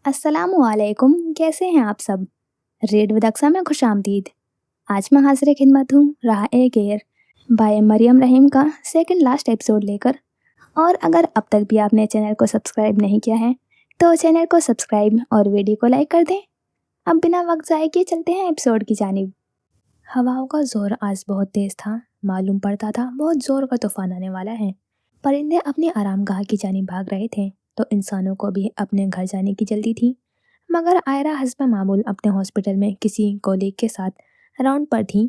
अस्सलाम वालेकुम, कैसे हैं आप सब? रेड विदक्सा में खुश आमदीद। आज मैं हाजिर खिदमत हूँ रहा ए गेर बाय मरियम रहीम का सेकंड लास्ट एपिसोड लेकर। और अगर अब तक भी आपने चैनल को सब्सक्राइब नहीं किया है तो चैनल को सब्सक्राइब और वीडियो को लाइक कर दें। अब बिना वक्त ज़ाय किए चलते हैं एपिसोड की जानिब। हवाओं का जोर आज बहुत तेज़ था। मालूम पड़ता था बहुत ज़ोर का तूफान आने वाला है। परिंदे अपनी आरामगाह की जानिब भाग रहे थे तो इंसानों को भी अपने घर जाने की जल्दी थी। मगर आयरा हस्ब मामूल अपने हॉस्पिटल में किसी कोलीग के साथ राउंड पर थी।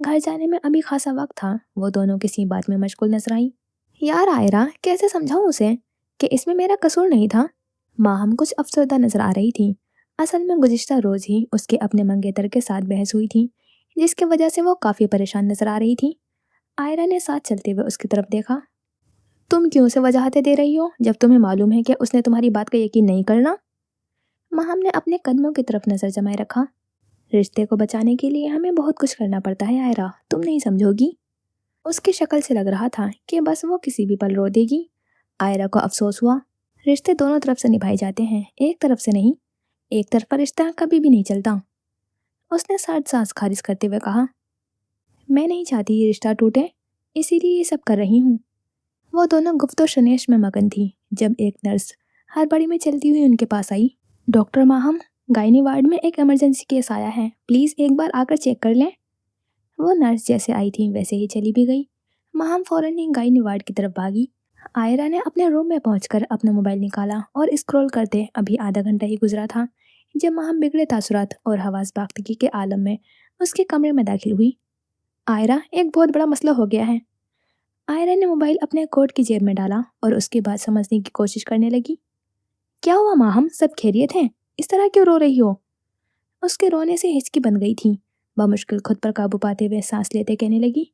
घर जाने में अभी खासा वक्त था। वो दोनों किसी बात में मशगूल नजर आई। यार आयरा, कैसे समझाऊं उसे कि इसमें मेरा कसूर नहीं था। माहम कुछ अफसरदा नजर आ रही थी। असल में गुज़िश्ता रोज ही उसके अपने मंगेतर के साथ बहस हुई थी, जिसकी वजह से वो काफ़ी परेशान नजर आ रही थी। आयरा ने साथ चलते हुए उसकी तरफ देखा। तुम क्यों से वजाहतें दे रही हो जब तुम्हें मालूम है कि उसने तुम्हारी बात का यकीन नहीं करना। माहम ने अपने कदमों की तरफ नजर जमाए रखा। रिश्ते को बचाने के लिए हमें बहुत कुछ करना पड़ता है आयरा, तुम नहीं समझोगी। उसकी शक्ल से लग रहा था कि बस वो किसी भी पल रो देगी। आयरा को अफसोस हुआ। रिश्ते दोनों तरफ से निभाए जाते हैं, एक तरफ से नहीं। एक तरफा रिश्ता कभी भी नहीं चलता। उसने सर्द सांस खारिज करते हुए कहा, मैं नहीं चाहती ये रिश्ता टूटे, इसीलिए ये सब कर रही हूँ। वो दोनों गुफ्तो शनेश में मगन थी जब एक नर्स हड़बड़ी में चलती हुई उनके पास आई। डॉक्टर माहम, गायनी वार्ड में एक इमरजेंसी केस आया है, प्लीज़ एक बार आकर चेक कर लें। वो नर्स जैसे आई थी वैसे ही चली भी गई। माहम फौरन ही गायनी वार्ड की तरफ भागी। आयरा ने अपने रूम में पहुंचकर अपना मोबाइल निकाला और स्क्रॉल करते अभी आधा घंटा ही गुजरा था जब माहम बिगड़े तासुरात और हवास बाख्तगी के आलम में उसके कमरे में दाखिल हुई। आयरा, एक बहुत बड़ा मसला हो गया है। आयरा ने मोबाइल अपने कोट की जेब में डाला और उसके बाद समझने की कोशिश करने लगी। क्या हुआ माहम, सब खैरियत हैं? इस तरह क्यों रो रही हो? उसके रोने से हिचकी बन गई थी। वह मुश्किल खुद पर काबू पाते हुए सांस लेते कहने लगी,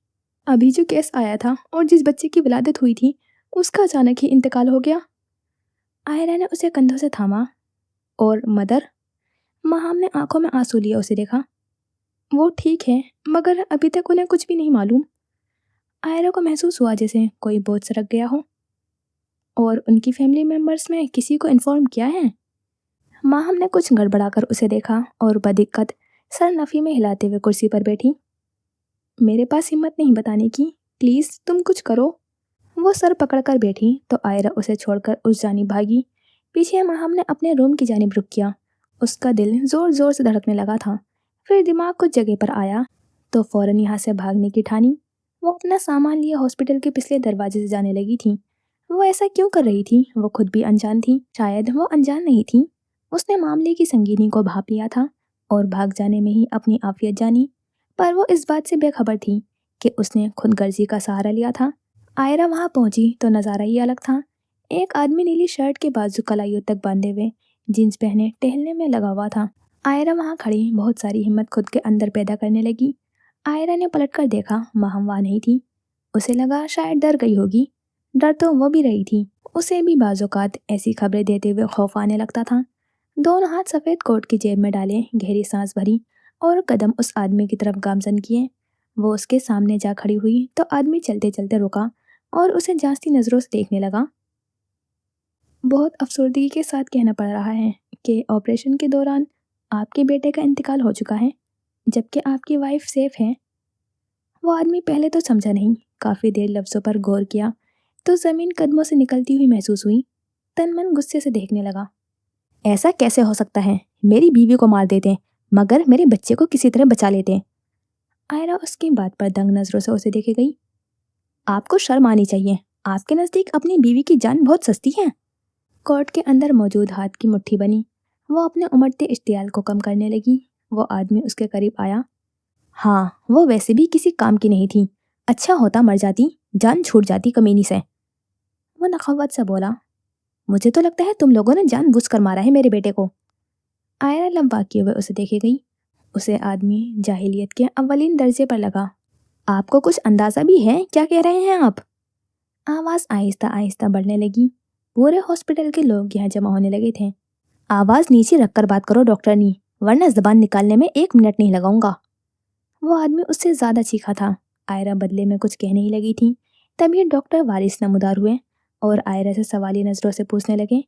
अभी जो केस आया था और जिस बच्चे की विलादत हुई थी उसका अचानक ही इंतकाल हो गया। आयरा ने उसे कंधों से थामा। और मदर? माहम ने आंखों में आंसू लिए उसे देखा। वो ठीक है, मगर अभी तक उन्हें कुछ भी नहीं मालूम। आयरा को महसूस हुआ जैसे कोई बोझ सरक गया हो। और उनकी फैमिली मेंबर्स में किसी को इन्फॉर्म किया है? माहम ने कुछ गड़बड़ाकर उसे देखा और बदिक्कत सर नफ़ी में हिलाते हुए कुर्सी पर बैठी। मेरे पास हिम्मत नहीं बताने की, प्लीज़ तुम कुछ करो। वो सर पकड़कर बैठी तो आयरा उसे छोड़कर उस जानिब भागी। पीछे माहम ने अपने रूम की जानिब रुख किया। उसका दिल ज़ोर ज़ोर से धड़कने लगा था। फिर दिमाग कुछ जगह पर आया तो फ़ौरन यहाँ से भागने की ठानी। वो अपना सामान लिए हॉस्पिटल के पिछले दरवाजे से जाने लगी थी। वो ऐसा क्यों कर रही थी? वो खुद भी अनजान थी। शायद वो अनजान नहीं थी। उसने मामले की संगीनी को भांप लिया था और भाग जाने में ही अपनी आफियत जानी। पर वो इस बात से बेखबर थी कि उसने खुद गर्जी का सहारा लिया था। आयरा वहां पहुंची तो नज़ारा ही अलग था। एक आदमी नीली शर्ट के बाजू कलाइयों तक बांधे हुए जींस पहने टहलने में लगा हुआ था। आयरा वहां खड़ी बहुत सारी हिम्मत खुद के अंदर पैदा करने लगी। आयरा ने पलटकर देखा, माहम वहां नहीं थी। उसे लगा शायद डर गई होगी। डर तो वो भी रही थी। उसे भी बाज़ौकात ऐसी खबरें देते हुए खौफ आने लगता था। दोनों हाथ सफ़ेद कोट की जेब में डाले गहरी सांस भरी और कदम उस आदमी की तरफ गामजन किए। वो उसके सामने जा खड़ी हुई तो आदमी चलते चलते रुका और उसे जांचती नज़रों से देखने लगा। बहुत अफसरदगी के साथ कहना पड़ रहा है कि ऑपरेशन के दौरान आपके बेटे का इंतकाल हो चुका है, जबकि आपकी वाइफ सेफ है। वो आदमी पहले तो समझा नहीं। काफ़ी देर लफ्ज़ों पर गौर किया तो ज़मीन कदमों से निकलती हुई महसूस हुई। तन मन गुस्से से देखने लगा। ऐसा कैसे हो सकता है? मेरी बीवी को मार देते मगर मेरे बच्चे को किसी तरह बचा लेते। आयरा उसकी बात पर दंग नज़रों से उसे देखे गई। आपको शर्म आनी चाहिए। आपके नज़दीक अपनी बीवी की जान बहुत सस्ती है। कोर्ट के अंदर मौजूद हाथ की मुट्ठी बनी। वो अपने उमड़ते इश्तियाल को कम करने लगी। वो आदमी उसके करीब आया। हाँ, वो वैसे भी किसी काम की नहीं थी। अच्छा होता मर जाती, जान छूट जाती कमीनी से। वो नखवत से बोला, मुझे तो लगता है तुम लोगों ने जानबूझकर मारा है मेरे बेटे को। आयरा लम्बा किए हुए उसे देखे गई। उसे आदमी जाहिलियत के अव्वलीन दर्जे पर लगा। आपको कुछ अंदाज़ा भी है क्या कह रहे हैं आप? आवाज़ आहिस्ता आहिस्ता बढ़ने लगी। पूरे हॉस्पिटल के लोग यहाँ जमा होने लगे थे। आवाज़ नीचे रखकर बात करो डॉक्टरनी, वरना ज़बान निकालने में 1 मिनट नहीं लगाऊंगा। वो आदमी उससे ज़्यादा चीखा था। आयरा बदले में कुछ कहने ही लगी थी, तभी डॉक्टर वारिस नमूदार हुए और आयरा से सवाली नज़रों से पूछने लगे,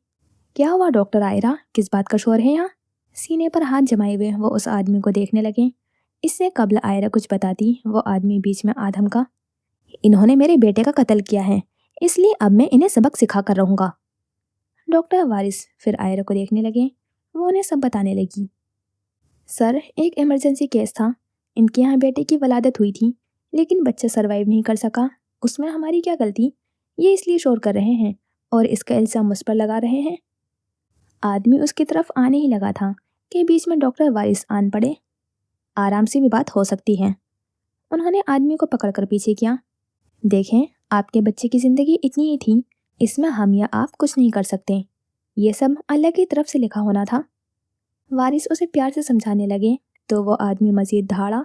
क्या हुआ डॉक्टर आयरा, किस बात का शोर है यहाँ? सीने पर हाथ जमाए हुए वो उस आदमी को देखने लगे। इससे कबल आयरा कुछ बताती, वो आदमी बीच में आ धमका। इन्होंने मेरे बेटे का कत्ल किया है, इसलिए अब मैं इन्हें सबक सिखा कर रहूंगा। डॉक्टर वारिस फिर आयरा को देखने लगे। वो उन्हें सब बताने लगी। सर, एक इमरजेंसी केस था। इनके यहाँ बेटे की वलादत हुई थी, लेकिन बच्चा सरवाइव नहीं कर सका। उसमें हमारी क्या गलती? ये इसलिए शोर कर रहे हैं और इसका इल्जाम मुझ पर लगा रहे हैं। आदमी उसकी तरफ आने ही लगा था कि बीच में डॉक्टर वारिस आन पड़े। आराम से भी बात हो सकती है। उन्होंने आदमी को पकड़कर पीछे किया। देखें, आपके बच्चे की जिंदगी इतनी ही थी, इसमें हम या आप कुछ नहीं कर सकते। ये सब अल्लाह की तरफ से लिखा होना था। वारिस उसे प्यार से समझाने लगे तो वो आदमी मजीद दहाड़ा।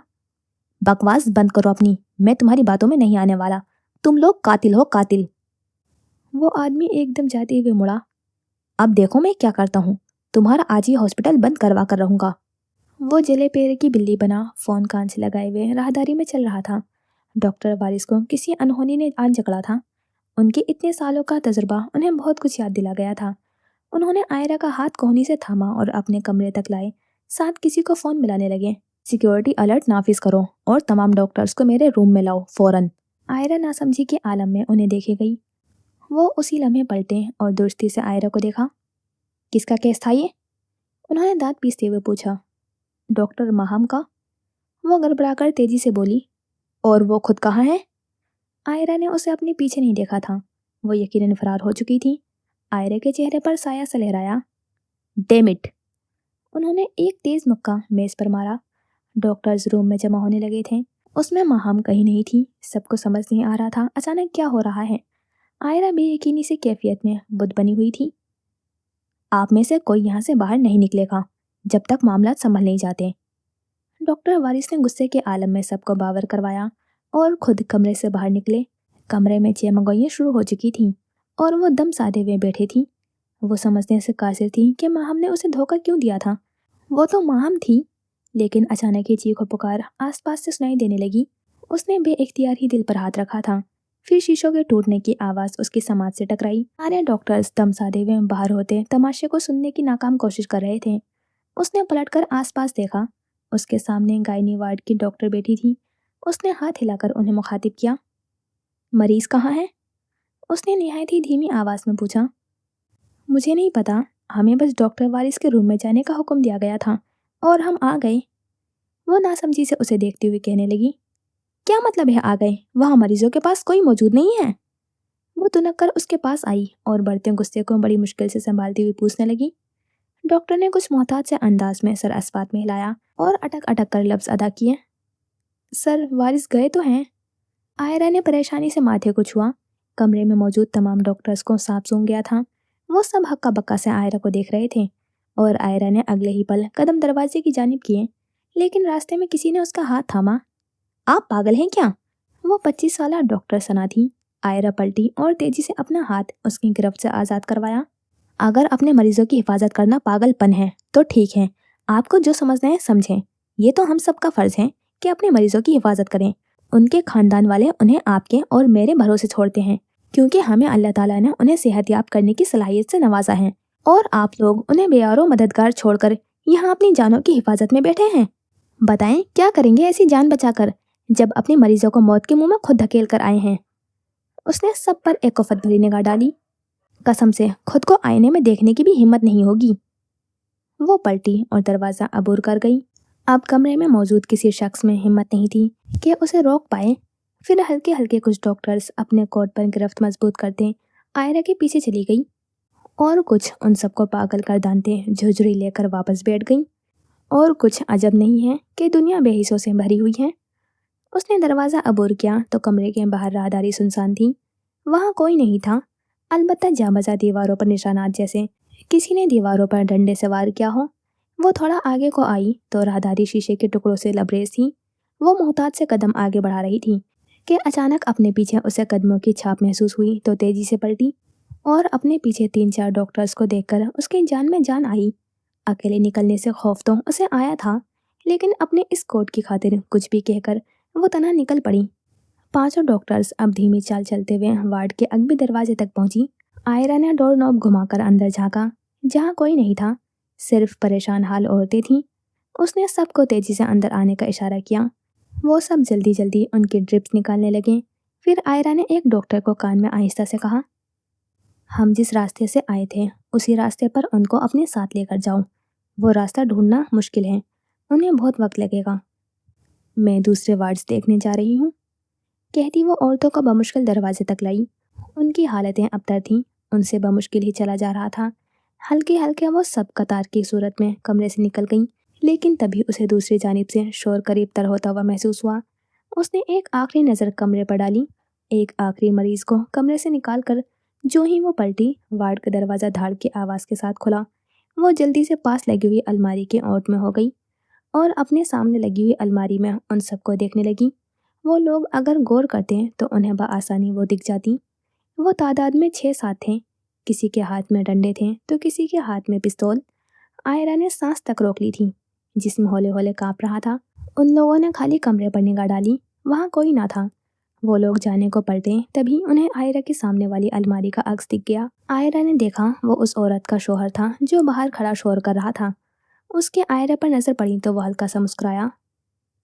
बकवास बंद करो अपनी, मैं तुम्हारी बातों में नहीं आने वाला। तुम लोग कातिल हो, कातिल। वो आदमी एकदम जाते हुए मुड़ा। अब देखो मैं क्या करता हूँ, तुम्हारा आज ही हॉस्पिटल बंद करवा कर रहूंगा। वो जले पैर की बिल्ली बना फोन कान से लगाए हुए राहदारी में चल रहा था। डॉक्टर वारिस को किसी अनहोनी ने आन जकड़ा था। उनके इतने सालों का तजुर्बा उन्हें बहुत कुछ याद दिला गया था। उन्होंने आयरा का हाथ कोहनी से थामा और अपने कमरे तक लाए। साथ किसी को फोन मिलाने लगे। सिक्योरिटी अलर्ट नाफिज करो और तमाम डॉक्टर्स को मेरे रूम में लाओ फौरन। आयरा नासमझी के आलम में उन्हें देखे गई। वो उसी लम्हे पलटे और दुरुस्ती से आयरा को देखा। किसका केस था ये? उन्होंने दांत पीसते हुए पूछा। डॉक्टर माहम का। वो गड़बड़ाकर तेजी से बोली। और वो खुद कहाँ है? आयरा ने उसे अपने पीछे नहीं देखा था। वो यकीनन फरार हो चुकी थी। आयरा के चेहरे पर साया सा लहराया। Damn it! उन्होंने एक तेज मुक्का मेज पर मारा। डॉक्टर्स रूम में जमा होने लगे थे। उसमें माहम कहीं नहीं थी। सबको समझ नहीं आ रहा था अचानक क्या हो रहा है। आयरा बेयकीनी से कैफियत में बुद्ध बनी हुई थी। आप में से कोई यहाँ से बाहर नहीं निकलेगा जब तक मामला संभल नहीं जाते। डॉक्टर वारिस ने गुस्से के आलम में सबको बावर करवाया और खुद कमरे से बाहर निकले। कमरे में चमगोइयाँ शुरू हो चुकी थीं और वो दम साधे हुए बैठी थी। वो समझने से कासिर थी कि माहम ने उसे धोखा क्यों दिया था। वो तो माहम थी, लेकिन अचानक ही चीखो पुकार आसपास से सुनाई देने लगी। उसने बेइख्तियार ही दिल पर हाथ रखा था। फिर शीशों के टूटने की आवाज़ उसकी समाज से टकराई। सारे डॉक्टर्स दम साधे हुए बाहर होते तमाशे को सुनने की नाकाम कोशिश कर रहे थे। उसने पलटकर आसपास देखा। उसके सामने गायनी वार्ड की डॉक्टर बैठी थी। उसने हाथ हिलाकर उन्हें मुखातिब किया। मरीज कहाँ है? उसने निहायत ही धीमी आवाज़ में पूछा। मुझे नहीं पता, हमें बस डॉक्टर वारिस के रूम में जाने का हुक्म दिया गया था और हम आ गए। वो नासमझी से उसे देखती हुई कहने लगी। क्या मतलब है आ गए? वहाँ मरीजों के पास कोई मौजूद नहीं है? वो तुनक कर उसके पास आई और बढ़ते गुस्से को बड़ी मुश्किल से संभालती हुई पूछने लगी। डॉक्टर ने कुछ मोहताज से अंदाज में सर अस्पात में हिलाया और अटक अटक कर लफ्ज अदा किए। सर, वारिस गए तो हैं। आयरा ने परेशानी से माथे को छुआ। कमरे में मौजूद तमाम डॉक्टर्स को सांप सूंघ गया था। वो सब हक्का बक्का से आयरा को देख रहे थे और आयरा ने अगले ही पल कदम दरवाजे की जानिब किए, लेकिन रास्ते में किसी ने उसका हाथ थामा। आप पागल हैं क्या? वो 25 साला डॉक्टर सना थी। आयरा पलटी और तेजी से अपना हाथ उसकी गिरफ्त से आज़ाद करवाया। अगर अपने मरीजों की हिफाजत करना पागलपन है तो ठीक है, आपको जो समझना है समझें। ये तो हम सबका फ़र्ज़ है कि अपने मरीजों की हिफाजत करें। उनके खानदान वाले उन्हें आपके और मेरे भरोसे छोड़ते हैं, क्योंकि हमें अल्लाह ताला ने उन्हें सेहतयाब करने की सलाहियत से नवाजा है और आप लोग उन्हें बेयारो मददगार छोड़कर यहाँ अपनी जानों की हिफाजत में बैठे हैं। बताएं क्या करेंगे ऐसी जान बचाकर, जब अपने मरीजों को मौत के मुंह में खुद धकेल कर आए हैं। उसने सब पर एक उफ़त भरी निगाह डाली। कसम से खुद को आईने में देखने की भी हिम्मत नहीं होगी। वो पलटी और दरवाज़ा अबूर कर गई। अब कमरे में मौजूद किसी शख्स में हिम्मत नहीं थी कि उसे रोक पाए। फिर हल्के हल्के कुछ डॉक्टर्स अपने कोट पर गिरफ्त मजबूत करते आयरा के पीछे चली गई और कुछ उन सबको पागल कर दानते झुझुरी लेकर वापस बैठ गई। और कुछ अजब नहीं है कि दुनिया बेहिसों से भरी हुई है। उसने दरवाज़ा अबूर किया तो कमरे के बाहर राहदारी सुनसान थी। वहाँ कोई नहीं था, अलबत्ता जाबजा दीवारों पर निशानात जैसे किसी ने दीवारों पर डंडे से वार किया हो। वो थोड़ा आगे को आई तो राहदारी शीशे के टुकड़ों से लबरेज थी। वो मोहताज से कदम आगे बढ़ा रही थी कि अचानक अपने पीछे उसे कदमों की छाप महसूस हुई तो तेजी से पलटी और अपने पीछे 3-4 डॉक्टर्स को देखकर उसकी जान में जान आई। अकेले निकलने से खौफ तो उसे आया था, लेकिन अपने इस कोट की खातिर कुछ भी कहकर वो तना निकल पड़ी। 5 डॉक्टर्स अब धीमी चाल चलते हुए वार्ड के अगबी दरवाजे तक पहुंची। आयरा ने डोर नॉब घुमाकर अंदर झांका, जहाँ कोई नहीं था, सिर्फ परेशान हाल औरतें थीं। उसने सबको तेजी से अंदर आने का इशारा किया। वो सब जल्दी जल्दी उनकी ड्रिप्स निकालने लगे। फिर आयरा ने एक डॉक्टर को कान में आहिस्ता से कहा, हम जिस रास्ते से आए थे उसी रास्ते पर उनको अपने साथ लेकर जाओ। वो रास्ता ढूंढना मुश्किल है, उन्हें बहुत वक्त लगेगा। मैं दूसरे वार्ड्स देखने जा रही हूँ, कहती वो औरतों को बमुश्किल दरवाजे तक लाई। उनकी हालतें अबतर थीं, उनसे बमुश्किल ही चला जा रहा था। हल्के हल्के वो सब कतार की सूरत में कमरे से निकल गईं, लेकिन तभी उसे दूसरी जानिब से शोर करीब तर होता हुआ महसूस हुआ। उसने एक आखिरी नज़र कमरे पर डाली। एक आखिरी मरीज को कमरे से निकाल कर जो ही वो पलटी, वार्ड का दरवाज़ा धाड़ की आवाज़ के साथ खुला। वो जल्दी से पास लगी हुई अलमारी के ओट में हो गई और अपने सामने लगी हुई अलमारी में उन सबको देखने लगी। वो लोग अगर गौर करते हैं तो उन्हें बआसानी वो दिख जाती। वो तादाद में 6-7 थे। किसी के हाथ में डंडे थे तो किसी के हाथ में पिस्तौल। आयरा ने सांस तक रोक ली थी, जिस्म हौले हौले कांप रहा था। उन लोगों ने खाली कमरे पर निगाह डाली, वहाँ कोई ना था। वो लोग जाने को पलटे, तभी उन्हें आयरा के सामने वाली अलमारी का अक्स दिख गया। आयरा ने देखा वो उस औरत का शोहर था जो बाहर खड़ा शोर कर रहा था। उसके आयरा पर नजर पड़ी तो वो हल्का सा मुस्कुराया।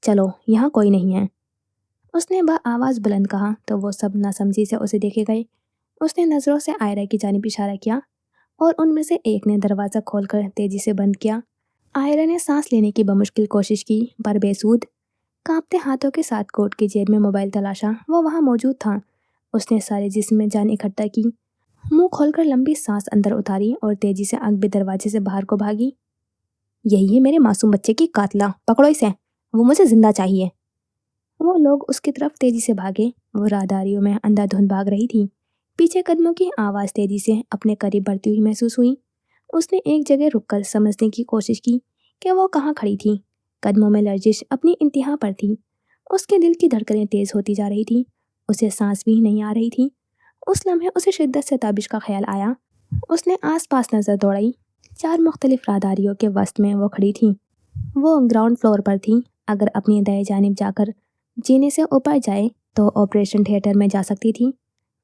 चलो, यहाँ कोई नहीं है, उसने आवाज़ बुलंद कहा तो वो सब नासमझी से उसे देखे गए। उसने नज़रों से आयरा की जानिब इशारा किया और उनमें से एक ने दरवाज़ा खोलकर तेजी से बंद किया। आयरा ने सांस लेने की बमुश्किल कोशिश की, पर बेसूद। कांपते हाथों के साथ कोट की जेब में मोबाइल तलाशा, वो वहाँ मौजूद था। उसने सारे जिस्म में जान इकट्ठा की, मुंह खोलकर लंबी सांस अंदर उतारी और तेजी से अगबे दरवाजे से बाहर को भागी। यही है मेरे मासूम बच्चे की कातला, पकड़ो इसे, वो मुझे जिंदा चाहिए। वो लोग उसकी तरफ तेजी से भागे। वो राहदारियों में अंधाधुंध भाग रही थी। पीछे कदमों की आवाज़ तेजी से अपने करीब बढ़ती हुई महसूस हुई। उसने एक जगह रुककर समझने की कोशिश की कि वो कहाँ खड़ी थी। कदमों में लर्जिश अपनी इंतहा पर थी। उसके दिल की धड़कनें तेज होती जा रही थी। उसे सांस भी नहीं आ रही थी। उस लम्हे उसे शिद्दत से ताबिश का ख्याल आया। उसने आसपास नजर दौड़ाई। 4 मुख्तलिफ राहदारियों के वस्त में वो खड़ी थी। वो ग्राउंड फ्लोर पर थी। अगर अपनी दाएं जानिब जाकर जीने से ऊपर जाए तो ऑपरेशन थिएटर में जा सकती थी।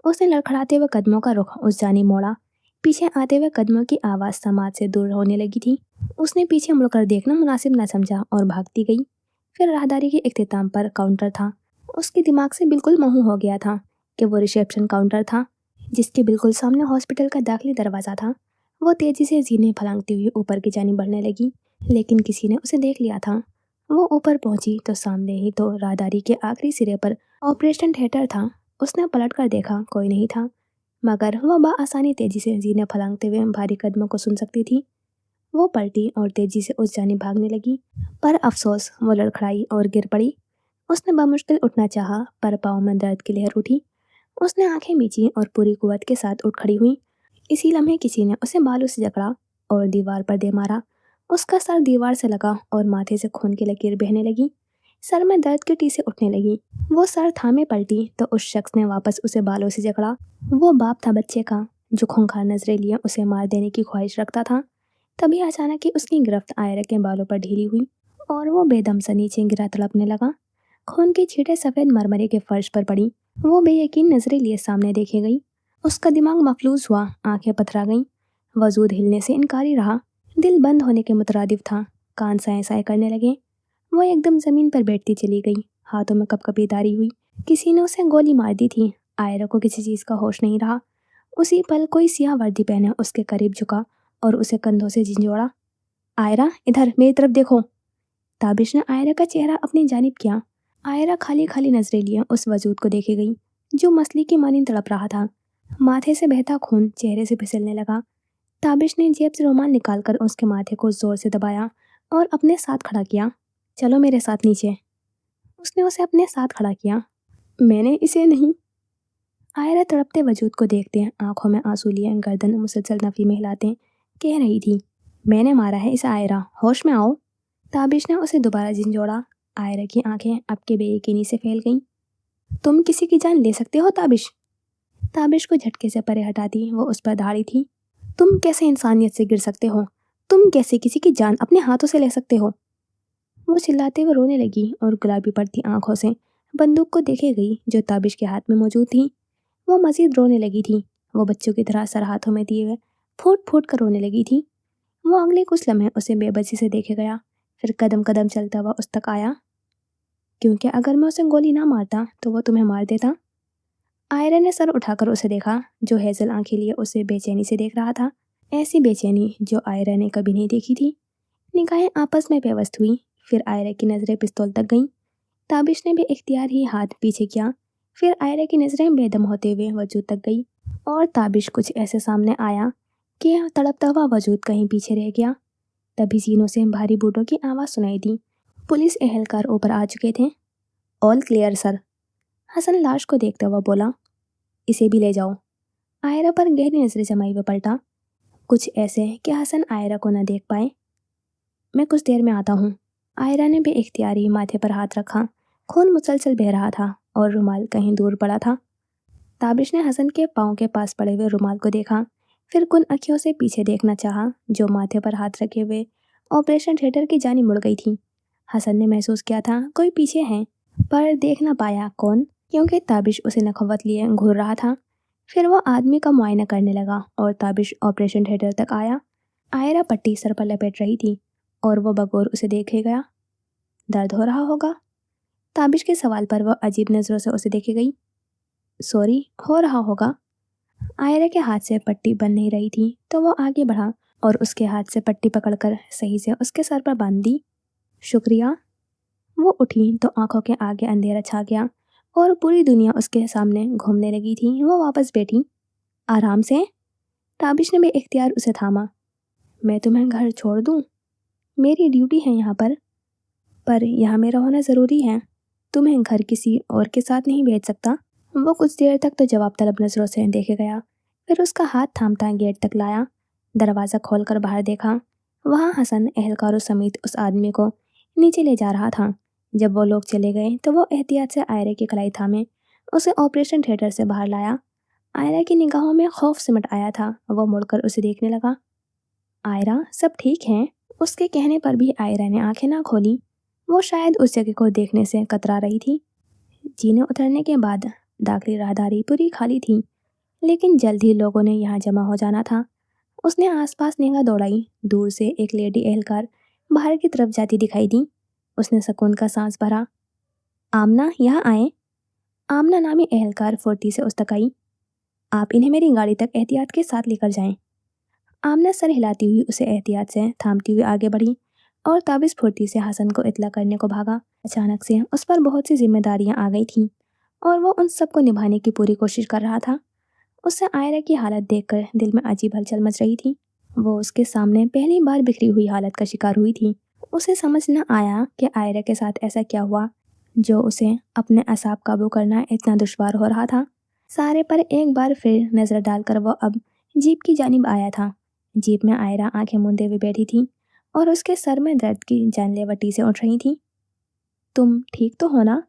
उसने लड़खड़ाते हुए कदमों का रुख उस जानिब मोड़ा। पीछे आते हुए कदमों की आवाज़ समाज से दूर होने लगी थी। उसने पीछे मुड़कर देखना मुनासिब न समझा और भागती गई। फिर राहदारी के इख्तिताम पर काउंटर था। उसके दिमाग से बिल्कुल महू हो गया था कि वो रिसेप्शन काउंटर था, जिसके बिल्कुल सामने हॉस्पिटल का दाखिली दरवाज़ा था। वो तेज़ी से जीने फलांगती हुई ऊपर की जानिब बढ़ने लगी, लेकिन किसी ने उसे देख लिया था। वो ऊपर पहुंची तो सामने ही तो राहदारी के आखिरी सिरे पर ऑपरेशन थिएटर था। उसने पलट कर देखा, कोई नहीं था, मगर वो बआसानी तेजी से जीने फलांगते हुए भारी कदमों को सुन सकती थी। वो पलटी और तेजी से उस जानिब भागने लगी, पर अफसोस वो लड़खड़ाई और गिर पड़ी। उसने बमुश्किल उठना चाहा, पर पाँव में दर्द की लहर उठी। उसने आंखें मींची और पूरी कुव्वत के साथ उठ खड़ी हुई। इसी लम्हे किसी ने उसे बालों से जकड़ा और दीवार पर दे मारा। उसका सर दीवार से लगा और माथे से खून की लकीर बहने लगी। सर में दर्द की टीसें उठने लगी। वो सर थामे पलटी तो उस शख्स ने वापस उसे बालों से जकड़ा। वो बाप था बच्चे का, जो खूंखार नजरें लिए उसे मार देने की ख्वाहिश रखता था। तभी अचानक ही उसकी गिरफ्त आयरा के बालों पर ढीली हुई और वो बेदम सा नीचे गिरा तड़पने लगा। खून की छींटें सफ़ेद मरमरे के फर्श पर पड़ी। वो बेयकीन नजरें लिए सामने देखे गई। उसका दिमाग मफलूज हुआ, आंखें पथरा गईं। वजूद हिलने से इनकारी रहा। दिल बंद होने के मुतरादिफ था। कान साए साए करने लगे। वो एकदम ज़मीन पर बैठती चली गई। हाथों में कपकपी तारी हुई। किसी ने उसे गोली मार दी थी। आयरा को किसी चीज़ का होश नहीं रहा। उसी पल कोई सियाह वर्दी पहने उसके करीब झुका और उसे कंधों से झिंझोड़ा। आयरा, इधर मेरी तरफ देखो। ताबिश ने आयरा का चेहरा अपनी जानिब किया। आयरा खाली खाली नजरें लिए उस वजूद को देखे गई, जो मछली की मानी तड़प रहा था। माथे से बहता खून चेहरे से फिसलने लगा। ताबिश ने जेब से रुमाल निकालकर उसके माथे को जोर से दबाया और अपने साथ खड़ा किया। चलो मेरे साथ नीचे। उसने उसे अपने साथ खड़ा किया। मैंने इसे नहीं। आयरा तड़पते वजूद को देखते आंखों में आंसू लिए गर्दन मुसलसल नफी में हिलाते कह रही थी, मैंने मारा है इसे आयरा, होश में आओ। ताबिश ने उसे दोबारा झिंझोड़ा। आयरा की आंखें अब के बेयकीनी से फैल गईं। तुम किसी की जान ले सकते हो ताबिश? ताबिश को झटके से परे हटाती वो उस पर धाड़ी थी। तुम कैसे इंसानियत से गिर सकते हो? तुम कैसे किसी की जान अपने हाथों से ले सकते हो? वो चिल्लाते हुए रोने लगी और गुलाबी पड़ती आंखों से बंदूक को देखे गई जो ताबिश के हाथ में मौजूद थी। वो मजीद रोने लगी थी। वो बच्चों की तरह सर हाथों में दिए हुए फूट फूट कर रोने लगी थी। वो अगले कुछ लम्हे उसे बेबसी से देखे गया, फिर कदम कदम चलता हुआ उस तक आया। क्योंकि अगर मैं उसे गोली ना मारता तो वो तुम्हें मार देता। आयरा ने सर उठाकर उसे देखा, जो हेजल आंखें लिए उसे बेचैनी से देख रहा था। ऐसी बेचैनी जो आयरा ने कभी नहीं देखी थी। निगाहें आपस में पेवस्त हुई, फिर आयरा की नज़रें पिस्तौल तक गईं। ताबिश ने भी इख्तियार ही हाथ पीछे किया, फिर आयरा की नज़रें बेदम होते हुए वजूद तक गई और ताबिश कुछ ऐसे सामने आया कि तड़पता हुआ वजूद कहीं पीछे रह गया। तभी सीनों से भारी बूटों की आवाज़ सुनाई दी। पुलिस एहलकार ऊपर आ चुके थे। ऑल क्लियर सर, हसन लाश को देखते हुए बोला। इसे भी ले जाओ। आयरा पर गहरी नजरें जमाई हुए पलटा, कुछ ऐसे कि हसन आयरा को न देख पाए। मैं कुछ देर में आता हूँ। आयरा ने भी इख्तियारी माथे पर हाथ रखा। खून मुसलसल बह रहा था और रुमाल कहीं दूर पड़ा था। ताबिश ने हसन के पाँव के पास पड़े हुए रुमाल को देखा, फिर कुन अखियों से पीछे देखना चाहा, जो माथे पर हाथ रखे हुए ऑपरेशन थिएटर की जानी मुड़ गई थी। हसन ने महसूस किया था कोई पीछे है, पर देख ना पाया कौन, क्योंकि ताबिश उसे नखवत लिए घूर रहा था। फिर वो आदमी का मुआयना करने लगा और ताबिश ऑपरेशन थिएटर तक आया। आयरा पट्टी सर पर लपेट रही थी और वो बगौर उसे देखे गया। दर्द हो रहा होगा? ताबिश के सवाल पर वह अजीब नज़रों से उसे देखे गई। सॉरी, हो रहा होगा। आयरा के हाथ से पट्टी बंध नहीं रही थी तो वो आगे बढ़ा और उसके हाथ से पट्टी पकड़कर सही से उसके सर पर बांध दी। शुक्रिया। वो उठी तो आंखों के आगे अंधेरा छा गया और पूरी दुनिया उसके सामने घूमने लगी थी। वो वापस बैठी। आराम से। ताबिश ने भी इख्तियार उसे थामा। मैं तुम्हें घर छोड़ दूँ? मेरी ड्यूटी है यहाँ पर यहाँ मेरा होना ज़रूरी है। तुम्हें घर किसी और के साथ नहीं भेज सकता। वो कुछ देर तक तो जवाब तलब नज़रों से देखे गया, फिर उसका हाथ थामता गेट तक लाया। दरवाज़ा खोलकर बाहर देखा। वहाँ हसन एहलकारों समेत उस आदमी को नीचे ले जा रहा था। जब वो लोग चले गए तो वो एहतियात से आयरा की कलाई थामे उसे ऑपरेशन थिएटर से बाहर लाया। आयरा की निगाहों में खौफ सिमट आया था। वो मुड़कर उसे देखने लगा। आयरा, सब ठीक है? उसके कहने पर भी आयरा ने आंखें ना खोली। वो शायद उस जगह को देखने से कतरा रही थी। जीने उतरने के बाद दाखिली राहदारी पूरी खाली थी, लेकिन जल्द ही लोगों ने यहाँ जमा हो जाना था। उसने आसपास निगाह दौड़ाई। दूर से एक लेडी एहलकार बाहर की तरफ जाती दिखाई दी। उसने सुकून का सांस भरा। आमना, यहाँ आए। आमना नामी एहलकार फुर्ती से उस तक आई। आप इन्हें मेरी गाड़ी तक एहतियात के साथ लेकर जाएं। आमना सर हिलाती हुई उसे एहतियात से थामती हुई आगे बढ़ी और ताबिश फुर्ती से हसन को इतला करने को भागा। अचानक से उस पर बहुत सी जिम्मेदारियां आ गई थीं और वो उन सबको निभाने की पूरी कोशिश कर रहा था। उससे आयरा की हालत देखकर दिल में अजीब हलचल मच रही थी। वो उसके सामने पहली बार बिखरी हुई हालत का शिकार हुई थी। उसे समझ न आया कि आयरा के साथ ऐसा क्या हुआ जो उसे अपने असाब काबू करना इतना दुश्वार हो रहा था। सारे पर एक बार फिर नज़र डालकर वो अब जीप की जानिब आया था। जीप में आयरा आंखें मूंदे हुए बैठी थी और उसके सर में दर्द की जानलेवा टीसें उठ रही थीं। तुम ठीक तो हो ना?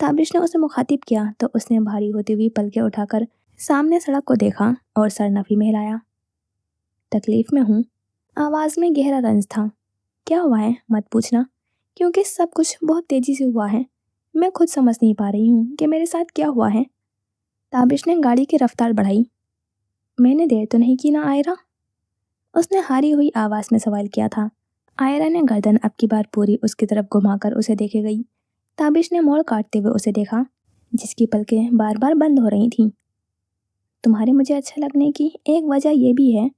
ताबिश ने उसे मुखातिब किया तो उसने भारी होती हुई पलकें उठाकर सामने सड़क को देखा और सर नफी में हिलाया। तकलीफ में हूँ। आवाज़ में गहरा रंज था। क्या हुआ है मत पूछना, क्योंकि सब कुछ बहुत तेज़ी से हुआ है। मैं खुद समझ नहीं पा रही हूँ कि मेरे साथ क्या हुआ है। ताबिश ने गाड़ी की रफ्तार बढ़ाई। मैंने देर तो नहीं की ना आयरा? उसने हारी हुई आवाज़ में सवाल किया था। आयरा ने गर्दन अब की बार पूरी उसकी तरफ घुमाकर उसे देखे गई। ताबिश ने मोड़ काटते हुए उसे देखा, जिसकी पलकें बार बार बंद हो रही थीं। तुम्हारे मुझे अच्छा लगने की एक वजह यह भी है।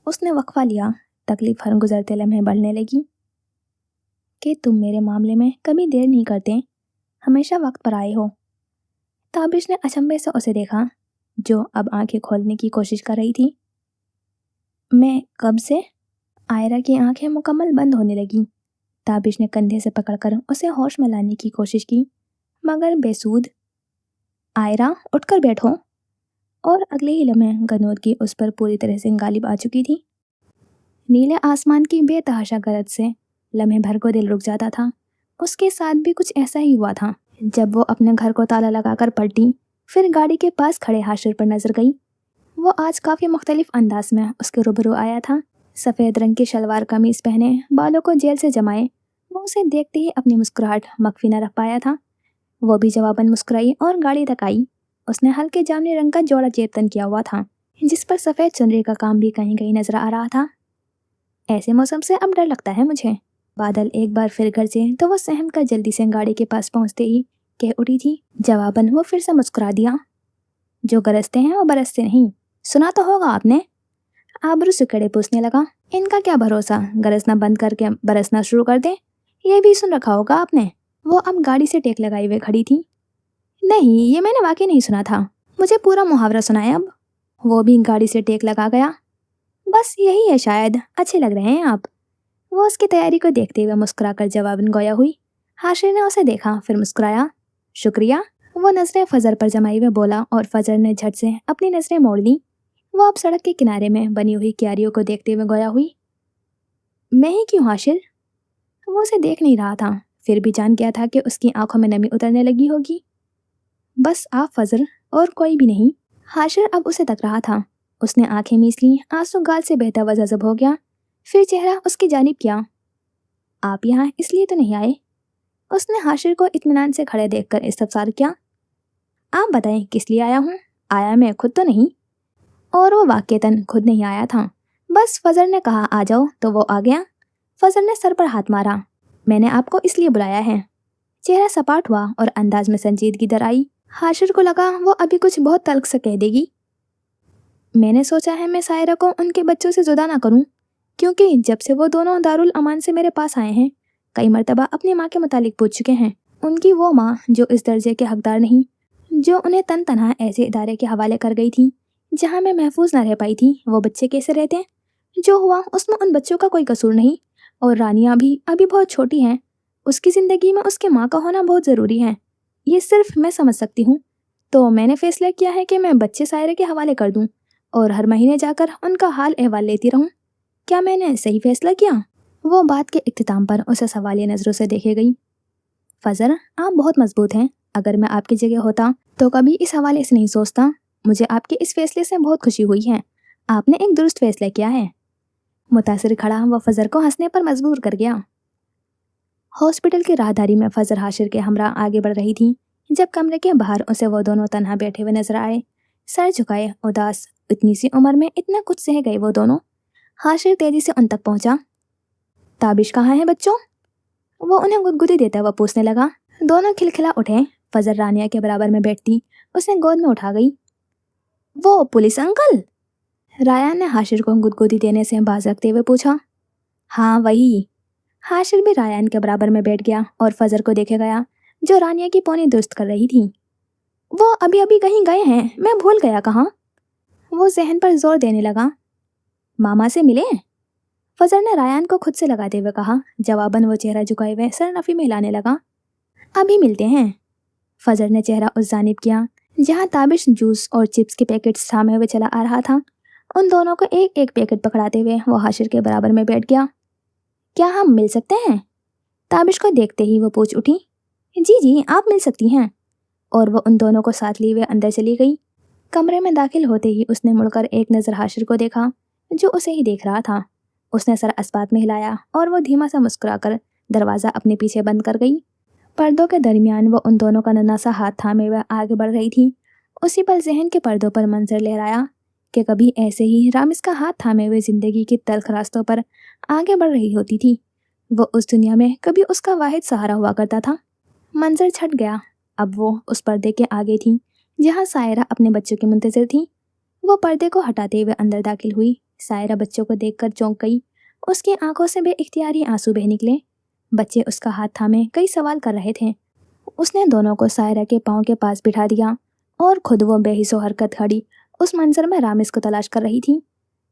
उसने वक्फा लिया। तकलीफ हर गुजरते लम्हे बढ़ने लगी। कि तुम मेरे मामले में कभी देर नहीं करते, हमेशा वक्त पर आए हो। ताबिश ने अचंभे से उसे देखा, जो अब आंखें खोलने की कोशिश कर रही थी। मैं कब से? आयरा की आंखें मुकम्मल बंद होने लगीं। ताबिश ने कंधे से पकड़कर उसे होश में लाने की कोशिश की, मगर बेसूद। आयरा, उठकर बैठो। और अगले ही लम्हे गनौदगी उस पर पूरी तरह से गालिब आ चुकी थी। नीले आसमान की बेतहाशा गरज से लम्हे भर को दिल रुक जाता था। उसके साथ भी कुछ ऐसा ही हुआ था जब वो अपने घर को ताला लगाकर पलटी, फिर गाड़ी के पास खड़े हाशिर पर नजर गई। वो आज काफ़ी मुख्तलिफ अंदाज में उसके रूबरू आया था। सफ़ेद रंग की शलवार कमीज पहने, बालों को जेल से जमाए। वो उसे देखते ही अपनी मुस्कुराहट मख्फी न रख पाया था। वो भी जवाबन मुस्कुराई और गाड़ी तक आई। उसने हल्के जामुनी रंग का जोड़ा जेब तन किया हुआ था। जिस पर सफ़ेद चुनरी का काम भी कहीं कहीं नजर आ रहा था। ऐसे मौसम से अब डर लगता है मुझे। बादल एक बार फिर गरजे तो वो सहम कर जल्दी से गाड़ी के पास पहुंचते ही कह उठी थी। जवाबन वो फिर से मुस्कुरा दिया। जो गरजते हैं वो बरसते नहीं, सुना तो होगा आपने। आबरू सुकड़े पूछने लगा। इनका क्या भरोसा, गरजना बंद करके बरसना शुरू कर दे। ये भी सुन रखा होगा आपने। वो अब गाड़ी से टेक लगाई हुए खड़ी थी। नहीं, ये मैंने वाकई नहीं सुना था, मुझे पूरा मुहावरा सुनाया। अब वो भी गाड़ी से टेक लगा गया। बस यही है शायद, अच्छे लग रहे हैं आप। वो उसकी तैयारी को देखते हुए मुस्कुराकर जवाबन गोया हुई। हाशिर ने उसे देखा, फिर मुस्कुराया। शुक्रिया, वो नजरें फजर पर जमाई हुए बोला और फजर ने झट से अपनी नजरें मोड़ ली। वो अब सड़क के किनारे में बनी हुई क्यारियों को देखते हुए गोया हुई। मैं ही क्यों हाशिर? वो उसे देख नहीं रहा था, फिर भी जान गया था कि उसकी आंखों में नमी उतरने लगी होगी। बस आप फजर, और कोई भी नहीं। हाशिर अब उसे तक रहा था। उसने आंखें मीच ली, आंसू गाल से बहता हुआ जज़ब हो गया। फिर चेहरा उसकी जानिब किया। आप यहाँ इसलिए तो नहीं आए? उसने हाशिर को इत्मीनान से खड़े देखकर इस्तफसार किया। आप बताएं किस लिए आया हूँ? आया मैं खुद तो नहीं। और वो वाकईतन खुद नहीं आया था, बस फजर ने कहा आ जाओ तो वो आ गया। फजर ने सर पर हाथ मारा। मैंने आपको इसलिए बुलाया है। चेहरा सपाट हुआ और अंदाज में संजीदगी दर आई। हाशिर को लगा वो अभी कुछ बहुत तल्ख से कह देगी। मैंने सोचा है मैं सायरा को उनके बच्चों से जुदा ना करूं, क्योंकि जब से वो दोनों दारुल अमान से मेरे पास आए हैं, कई मर्तबा अपनी माँ के मुतालिक पूछ चुके हैं। उनकी वो माँ जो इस दर्जे के हकदार नहीं, जो उन्हें तन तनहा ऐसे इदारे के हवाले कर गई थी जहाँ मैं महफूज न रह पाई थी। वो बच्चे कैसे रहते हैं? जो हुआ उसमें उन बच्चों का कोई कसूर नहीं। और रानिया भी अभी बहुत छोटी हैं, उसकी ज़िंदगी में उसके माँ का होना बहुत ज़रूरी है। ये सिर्फ मैं समझ सकती हूँ। तो मैंने फैसला किया है कि मैं बच्चे सायरे के हवाले कर दूँ और हर महीने जाकर उनका हाल अहवाल लेती रहूँ। क्या मैंने सही फैसला किया? वो बात के इख्तिताम पर उसे सवालिया नज़रों से देखे गई। फजर, आप बहुत मजबूत हैं। अगर मैं आपकी जगह होता तो कभी इस हवाले से नहीं सोचता। मुझे आपके इस फैसले से बहुत खुशी हुई है। आपने एक दुरुस्त फैसला किया है। मुतासिर खड़ा वह फजर को हंसने पर मजबूर कर गया। हॉस्पिटल की राहदारी में फजर हाशिर के हमरा आगे बढ़ रही थी जब कमरे के बाहर उसे वो दोनों तन्हा बैठे हुए नजर आए, सर झुकाए, उदास। इतनी सी उम्र में इतना कुछ सह गए वो दोनों। हाशिर तेजी से उन तक पहुंचा। ताबिश कहाँ है बच्चों? वो उन्हें गुदगुदी देता हुआ पूछने लगा। दोनों खिलखिला उठे। फजर रानिया के बराबर में बैठती उसे गोद में उठा गई। वो पुलिस अंकल? राया ने हाशिर को गुदगुदी देने से बाज रखते हुए पूछा। हाँ वही। हाशिर भी रायान के बराबर में बैठ गया और फजर को देखे गया जो रानिया की पौनी दुरुस्त कर रही थी। वो अभी अभी कहीं गए हैं, मैं भूल गया कहाँ। वो जहन पर जोर देने लगा। मामा से मिले? फजर ने रायान को खुद से लगाते हुए कहा। जवाबन वो चेहरा झुकाए हुए सर नफी में हिलाने लगा। अभी मिलते हैं। फजर ने चेहरा उस जानिब किया जहाँ ताबिश जूस और चिप्स के पैकेट थामे हुए चला आ रहा था। उन दोनों को एक एक पैकेट पकड़ाते हुए वो हाशिर के बराबर में बैठ गया। क्या हम मिल सकते हैं? ताबिश को देखते ही वो पूछ उठी। जी जी, आप मिल सकती हैं। और वो उन दोनों को साथ लिए हुए अंदर चली गई। कमरे में दाखिल होते ही उसने मुड़कर एक नज़र हाशिर को देखा जो उसे ही देख रहा था। उसने सर अस्बात में हिलाया और वो धीमा सा मुस्कुराकर दरवाज़ा अपने पीछे बंद कर गई। पर्दों के दरमियान वो उन दोनों का नन्हा सा हाथ थामे हुए आगे बढ़ रही थी। उसी पल जहन के पर्दों पर मंजर लहराया कि कभी ऐसे ही रामिस का हाथ थामे हुए जिंदगी की तल्ख रास्तों पर आगे बढ़ रही होती थी। वो उस दुनिया में कभी उसका वाहिद सहारा हुआ करता था। मंजर छट गया। अब वो उस पर्दे के आगे थी जहाँ सायरा अपने बच्चों की मुंतजिर थी। वो पर्दे को हटाते हुए अंदर दाखिल हुई। सायरा बच्चों को देखकर चौंक गई। उसकी आंखों से बेइख्तियारी आंसू बह निकले। बच्चे उसका हाथ थामे कई सवाल कर रहे थे। उसने दोनों को सायरा के पाँव के पास बिठा दिया और खुद वो बेहिसो हरकत खड़ी उस मंजर में रामिस को तलाश कर रही थी।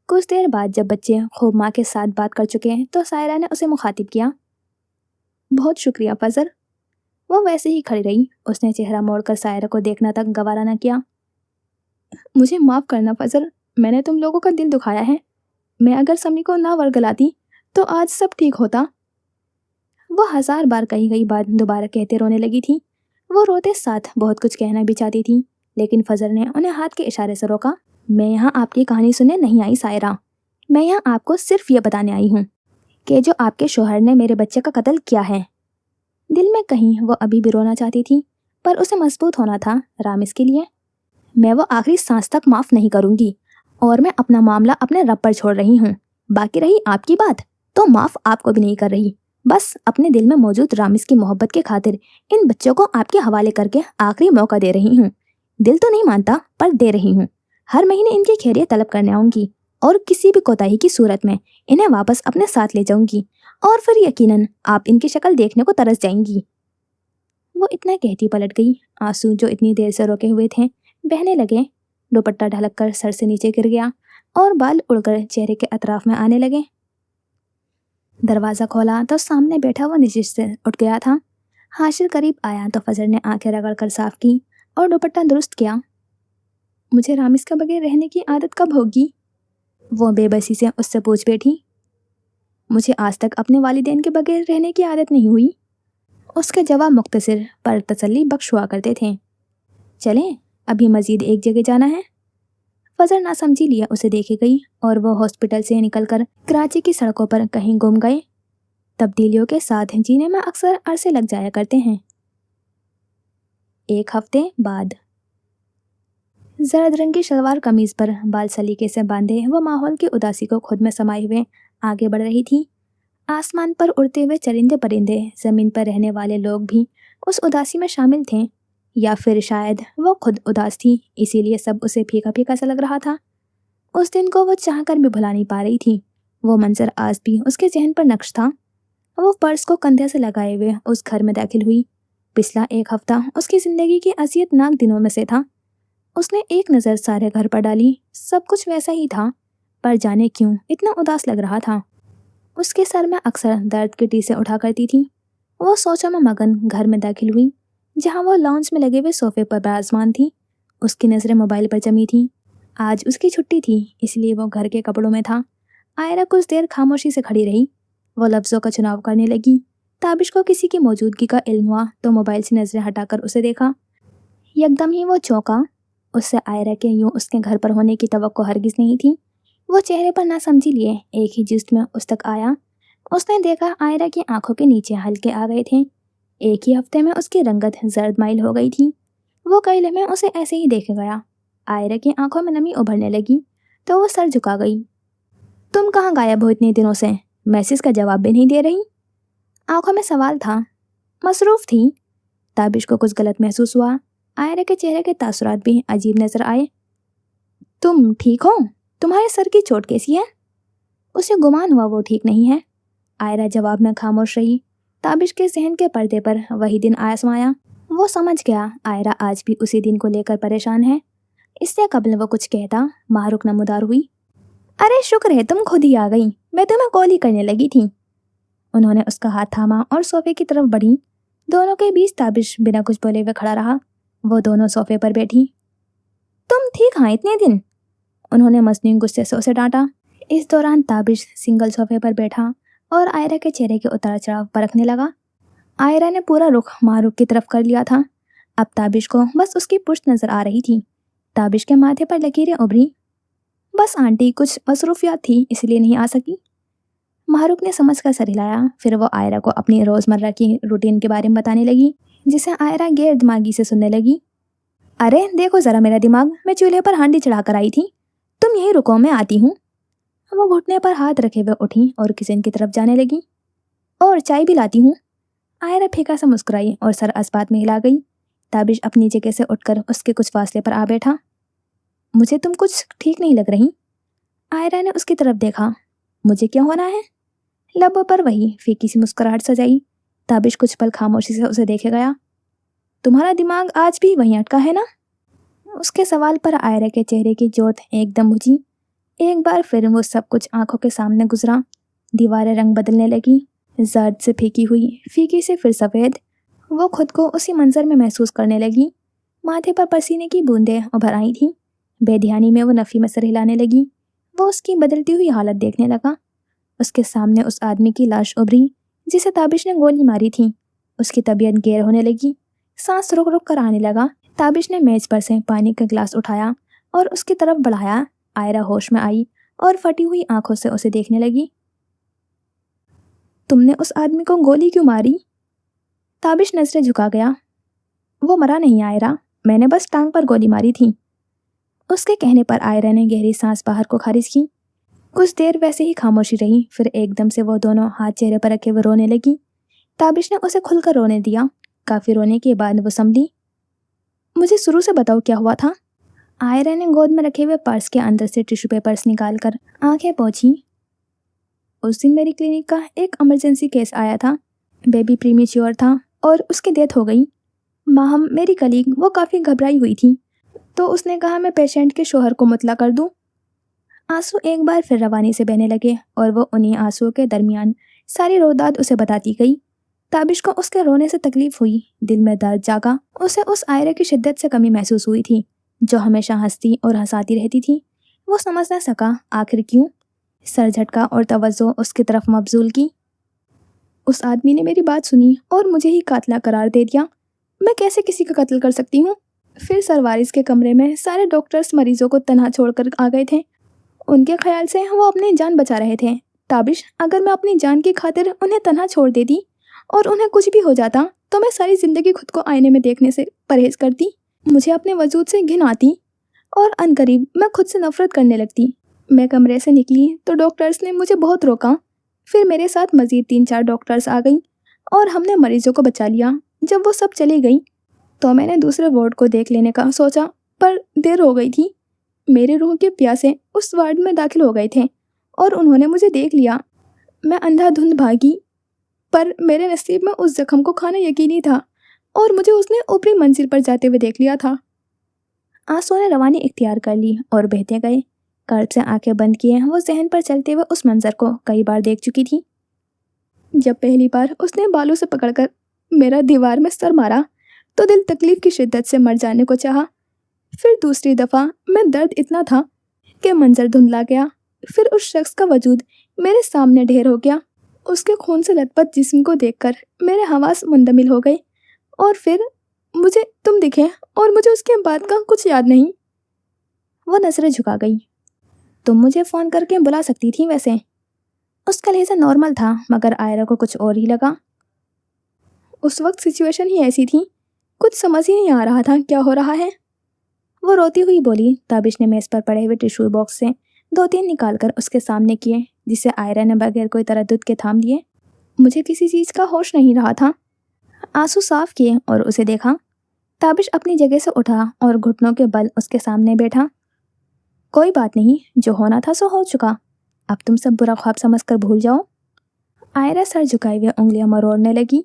कुछ देर बाद जब बच्चे खूब माँ के साथ बात कर चुके तो सायरा ने उसे मुखातिब किया। बहुत शुक्रिया फजर। वो वैसे ही खड़ी रही। उसने चेहरा मोड़कर सायरा को देखना तक गवारा न किया। मुझे माफ़ करना फजर, मैंने तुम लोगों का दिल दुखाया है। मैं अगर समी को ना वर्गलाती तो आज सब ठीक होता। वो 1000 बार कही गई बात दोबारा कहते रोने लगी थी। वो रोते साथ बहुत कुछ कहना भी चाहती थी, लेकिन फजर ने उन्हें हाथ के इशारे से रोका। मैं यहाँ आपकी कहानी सुनने नहीं आई सायरा। मैं यहाँ आपको सिर्फ ये बताने आई हूँ कि जो आपके शोहर ने मेरे बच्चे का कत्ल किया है। दिल में कहीं वो अभी भी रोना चाहती थी, पर उसे मजबूत होना था रामिस के लिए। मैं वो आखिरी सांस तक माफ़ नहीं करूँगी और मैं अपना मामला अपने रब पर छोड़ रही हूँ। बाकी रही आपकी बात, तो माफ़ आपको भी नहीं कर रही। बस अपने दिल में मौजूद रामिस की मोहब्बत के खातिर इन बच्चों को आपके हवाले करके आखिरी मौका दे रही हूँ। दिल तो नहीं मानता, पर दे रही हूँ। हर महीने इनकी खैरियत तलब करने आऊँगी और किसी भी कोताही की सूरत में इन्हें वापस अपने साथ ले जाऊँगी, और फिर यकीनन आप इनकी शक्ल देखने को तरस जाएंगी। वो इतना कहती पलट गई। आंसू जो इतनी देर से रोके हुए थे बहने लगे। दुपट्टा ढलक कर सर से नीचे गिर गया और बाल उड़कर चेहरे के अतराफ में आने लगे। दरवाज़ा खोला तो सामने बैठा वो नशिश से उठ गया था। हाशिर करीब आया तो फजर ने आंखें रगड़ कर साफ की और दुपट्टा दुरुस्त किया। मुझे रामिस के बगैर रहने की आदत कब होगी? वो बेबसी से उससे पूछ बैठी। मुझे आज तक अपने वालिदैन के बगैर रहने की आदत नहीं हुई। उसके जवाब मुख्तसर पर तसल्ली बख्श हुआ करते थे। चलें, अभी मजीद एक जगह जाना है। फजर ना समझी लिया उसे देखे गई और वो हॉस्पिटल से निकलकर कराची की सड़कों पर कहीं गुम गए। तब्दीलियों के साथ जीने में अक्सर अरसे लग जाया करते हैं। एक हफ्ते बाद जर्द रंग की शलवार कमीज पर बाल सलीके से बांधे वो माहौल की उदासी को खुद में समाये हुए आगे बढ़ रही थी। आसमान पर उड़ते हुए चरिंदे परिंदे, जमीन पर रहने वाले लोग भी उस उदासी में शामिल थे, या फिर शायद वो खुद उदास थी, इसीलिए सब उसे फीका फीका सा लग रहा था। उस दिन को वो चाहकर भी भुला नहीं पा रही थी। वो मंजर आज भी उसके जहन पर नक्श था। वो पर्स को कंधे से लगाए हुए उस घर में दाखिल हुई। पिछला एक हफ्ता उसकी जिंदगी के अजियतनाक दिनों में से था। उसने एक नज़र सारे घर पर डाली। सब कुछ वैसा ही था, पर जाने क्यों इतना उदास लग रहा था। उसके सर में अक्सर दर्द की टीसें उठा करती थी। वो सोचों में मगन घर में दाखिल हुई, जहां वो लाउंज में लगे हुए सोफे पर बेआज़मान थी। उसकी नज़रें मोबाइल पर जमी थी। आज उसकी छुट्टी थी, इसलिए वो घर के कपड़ों में था। आयरा कुछ देर खामोशी से खड़ी रही। वो लफ्ज़ों का चुनाव करने लगी। ताबिश को किसी की मौजूदगी का इल्म हुआ तो मोबाइल से नज़रें हटाकर उसे देखा। यकदम ही वो चौंका। उससे आयरा के यूं उसके घर पर होने की तवक्को हरगिज़ नहीं थी। वो चेहरे पर ना समझी लिए एक ही जिस्त में उस तक आया। उसने देखा आयरा की आंखों के नीचे हल्के आ गए थे। एक ही हफ्ते में उसकी रंगत जर्द माइल हो गई थी। वो कई लम्हे उसे ऐसे ही देख गया। आयरा की आंखों में नमी उभरने लगी तो वो सर झुका गई। तुम कहाँ गायब हो इतने दिनों से? मैसेज का जवाब भी नहीं दे रही। आंखों में सवाल था। मसरूफ थी। ताबिश को कुछ गलत महसूस हुआ। आयरा के चेहरे के तासुरात भी अजीब नजर आए। तुम ठीक हो? तुम्हारे सर की चोट कैसी है? उसे गुमान हुआ वो ठीक नहीं है। आयरा जवाब में खामोश रही। ताबिश के जहन के पर्दे पर वही दिन आसमाया। वो समझ गया आयरा आज भी उसी दिन को लेकर परेशान है। इससे कबल वो कुछ कहता मारूक नमूदार हुई। अरे शुक्र है तुम खुद ही आ गई, मैं तुम्हें कॉल ही करने लगी थी। उन्होंने उसका हाथ थामा और सोफे की तरफ बढ़ी। दोनों के बीच ताबिश बिना कुछ बोले हुए खड़ा रहा। वो दोनों सोफे पर बैठी। तुम ठीक हाँ इतने दिन? उन्होंने मसनून गुस्से से उसे डांटा। इस दौरान ताबिश सिंगल सोफे पर बैठा और आयरा के चेहरे के उतार चढ़ाव परखने लगा। आयरा ने पूरा रुख मारूक की तरफ कर लिया था। अब ताबिश को बस उसकी पुश्त नजर आ रही थी। ताबिश के माथे पर लकीरें उभरी। बस आंटी कुछ मसरूफियात थी इसलिए नहीं आ सकी। मारूक ने समझ कर सर हिलाया। फिर वो आयरा को अपनी रोज़मर्रा की रूटीन के बारे में बताने लगी, जिसे आयरा गैर दिमागी से सुनने लगी। अरे देखो ज़रा मेरा दिमाग, मैं चूल्हे पर हांडी चढ़ा कर आई थी। तुम यहीं रुको, मैं आती हूँ। वो घुटने पर हाथ रखे हुए उठी और किचन की तरफ जाने लगी। और चाय भी लाती हूँ। आयरा फीका से मुस्कुराई और सर अस्पात में हिला गई। ताबिश अपनी जगह से उठकर उसके कुछ फासले पर आ बैठा। मुझे तुम कुछ ठीक नहीं लग रही। आयरा ने उसकी तरफ देखा। मुझे क्यों होना है? लबों पर वही फीकी सी मुस्कुराहट सजाई। ताबिश कुछ पल खामोशी से उसे देखे गया। तुम्हारा दिमाग आज भी वहीं अटका है ना? उसके सवाल पर आयरा के चेहरे की जोत एकदम बुझी। एक बार फिर वो सब कुछ आंखों के सामने गुजरा। दीवारें रंग बदलने लगी, जर्द से फीकी हुई, फीकी से फिर सफ़ेद। वो खुद को उसी मंजर में महसूस करने लगी। माथे पर पसीने की बूंदें उभर आई थीं। बेध्यानी में वो नफ़ी में सर हिलाने लगी। वो उसकी बदलती हुई हालत देखने लगा। उसके सामने उस आदमी की लाश उभरी जिसे ताबिश ने गोली मारी थी। उसकी तबीयत गैर होने लगी। सांस रुक रुक कर आने लगा। ताबिश ने मेज पर से पानी का गिलास उठाया और उसकी तरफ बढ़ाया। आयरा होश में आई और फटी हुई आंखों से उसे देखने लगी। तुमने उस आदमी को गोली क्यों मारी? ताबिश नजरें झुका गया। वो मरा नहीं आयरा, मैंने बस टांग पर गोली मारी थी। اس کے کہنے پر آئرا نے گہری سانس باہر کو خارج کی۔ کچھ دیر ویسے ہی خاموشی رہی، پھر ایک دم سے وہ دونوں ہاتھ چہرے پر رکھے ہوئے رونے لگی۔ تابش نے اسے کھل کر رونے دیا۔ کافی رونے کے بعد وہ سنبھلی۔ مجھے شروع سے بتاؤ کیا ہوا تھا؟ آئرا نے گود میں رکھے ہوئے پرس کے اندر سے ٹیشو پیپرز نکال کر آنکھیں پوچھی۔ اس دن میری کلینک کا ایک ایمرجنسی کیس آیا تھا۔ بیبی پریمیچیور تھا اور اس کی ڈیتھ ہو گئی۔ ماہم میری کلیگ وہ کافی گھبرائی ہوئی تھی، تو اس نے کہا میں پیشنٹ کے شوہر کو مطلع کر دوں۔ آنسو ایک بار پھر روانی سے بہنے لگے اور وہ انہی آنسو کے درمیان ساری روداد اسے بتاتی گئی۔ تابش کو اس کے رونے سے تکلیف ہوئی، دل میں درد جاگا۔ اسے اس آئرا کی شدت سے کمی محسوس ہوئی تھی جو ہمیشہ ہنستی اور ہنساتی رہتی تھی۔ وہ سمجھ نہ سکا آخر کیوں۔ سر جھٹکا اور توجہ اس کی طرف مبذول کی۔ اس آدمی نے میری بات سنی اور مجھے ہی قاتلہ قرار دے دیا۔ میں کیسے کسی کا قتل کر سکتی ہوں؟ پھر سروارس کے کمرے میں سارے ڈاکٹرز مریضوں کو تنہا چھوڑ کر آ گئے تھے۔ ان کے خیال سے وہ اپنی جان بچا رہے تھے۔ تابش، اگر میں اپنی جان کی خاطر انہیں تنہا چھوڑ دیتی اور انہیں کچھ بھی ہو جاتا تو میں ساری زندگی خود کو آئینے میں دیکھنے سے پرہیز کرتی۔ مجھے اپنے وجود سے گھن آتی اور عنقریب میں خود سے نفرت کرنے لگتی۔ میں کمرے سے نکلی تو ڈاکٹرز نے مجھے بہت روکا۔ پھر میرے ساتھ مزید 3-4 ڈاکٹرز آ گئیں اور ہم نے مریضوں کو بچا لیا۔ جب وہ سب چلی گئیں تو میں نے دوسرے وارڈ کو دیکھ لینے کا سوچا، پر دیر ہو گئی تھی۔ میرے روح کے پیاسے اس وارڈ میں داخل ہو گئے تھے اور انہوں نے مجھے دیکھ لیا۔ میں اندھا دھند بھاگی، پر میرے نصیب میں اس زخم کو کھانا یقینی تھا اور مجھے اس نے اوپری منزل پر جاتے ہوئے دیکھ لیا تھا۔ آنسو نے روانی اختیار کر لی اور بہتے گئے۔ کرب سے آنکھیں بند کیے وہ ذہن پر چلتے ہوئے اس منظر کو کئی بار دیکھ چکی تھی۔ جب پہلی بار اس نے بالوں سے پکڑ کر میرا دیوار میں سر مارا تو دل تکلیف کی شدت سے مر جانے کو چاہا۔ پھر دوسری دفعہ میں درد اتنا تھا کہ منظر دھندلا گیا۔ پھر اس شخص کا وجود میرے سامنے ڈھیر ہو گیا۔ اس کے خون سے لت پت جسم کو دیکھ کر میرے حواس مندمل ہو گئے اور پھر مجھے تم دکھے اور مجھے اس کے بعد کا کچھ یاد نہیں۔ وہ نظریں جھکا گئی۔ تم مجھے فون کر کے بلا سکتی تھی ویسے۔ اس کا لہجہ نارمل تھا مگر آئرا کو کچھ اور ہی لگا۔ اس وقت سچویشن ہی ایسی تھی، کچھ سمجھ ہی نہیں آ رہا تھا کیا ہو رہا ہے۔ وہ روتی ہوئی بولی۔ تابش نے میز پر پڑے ہوئے ٹیشو باکس سے 2-3 نکال کر اس کے سامنے کیے، جسے آئرا نے بغیر کوئی تردد کے تھام لیے۔ مجھے کسی چیز کا ہوش نہیں رہا تھا۔ آنسو صاف کیے اور اسے دیکھا۔ تابش اپنی جگہ سے اٹھا اور گھٹنوں کے بل اس کے سامنے بیٹھا۔ کوئی بات نہیں، جو ہونا تھا سو ہو چکا، اب تم سب برا خواب سمجھ کر بھول جاؤ۔ آئرا سر جھکائے ہوئے انگلیاں مروڑنے لگی۔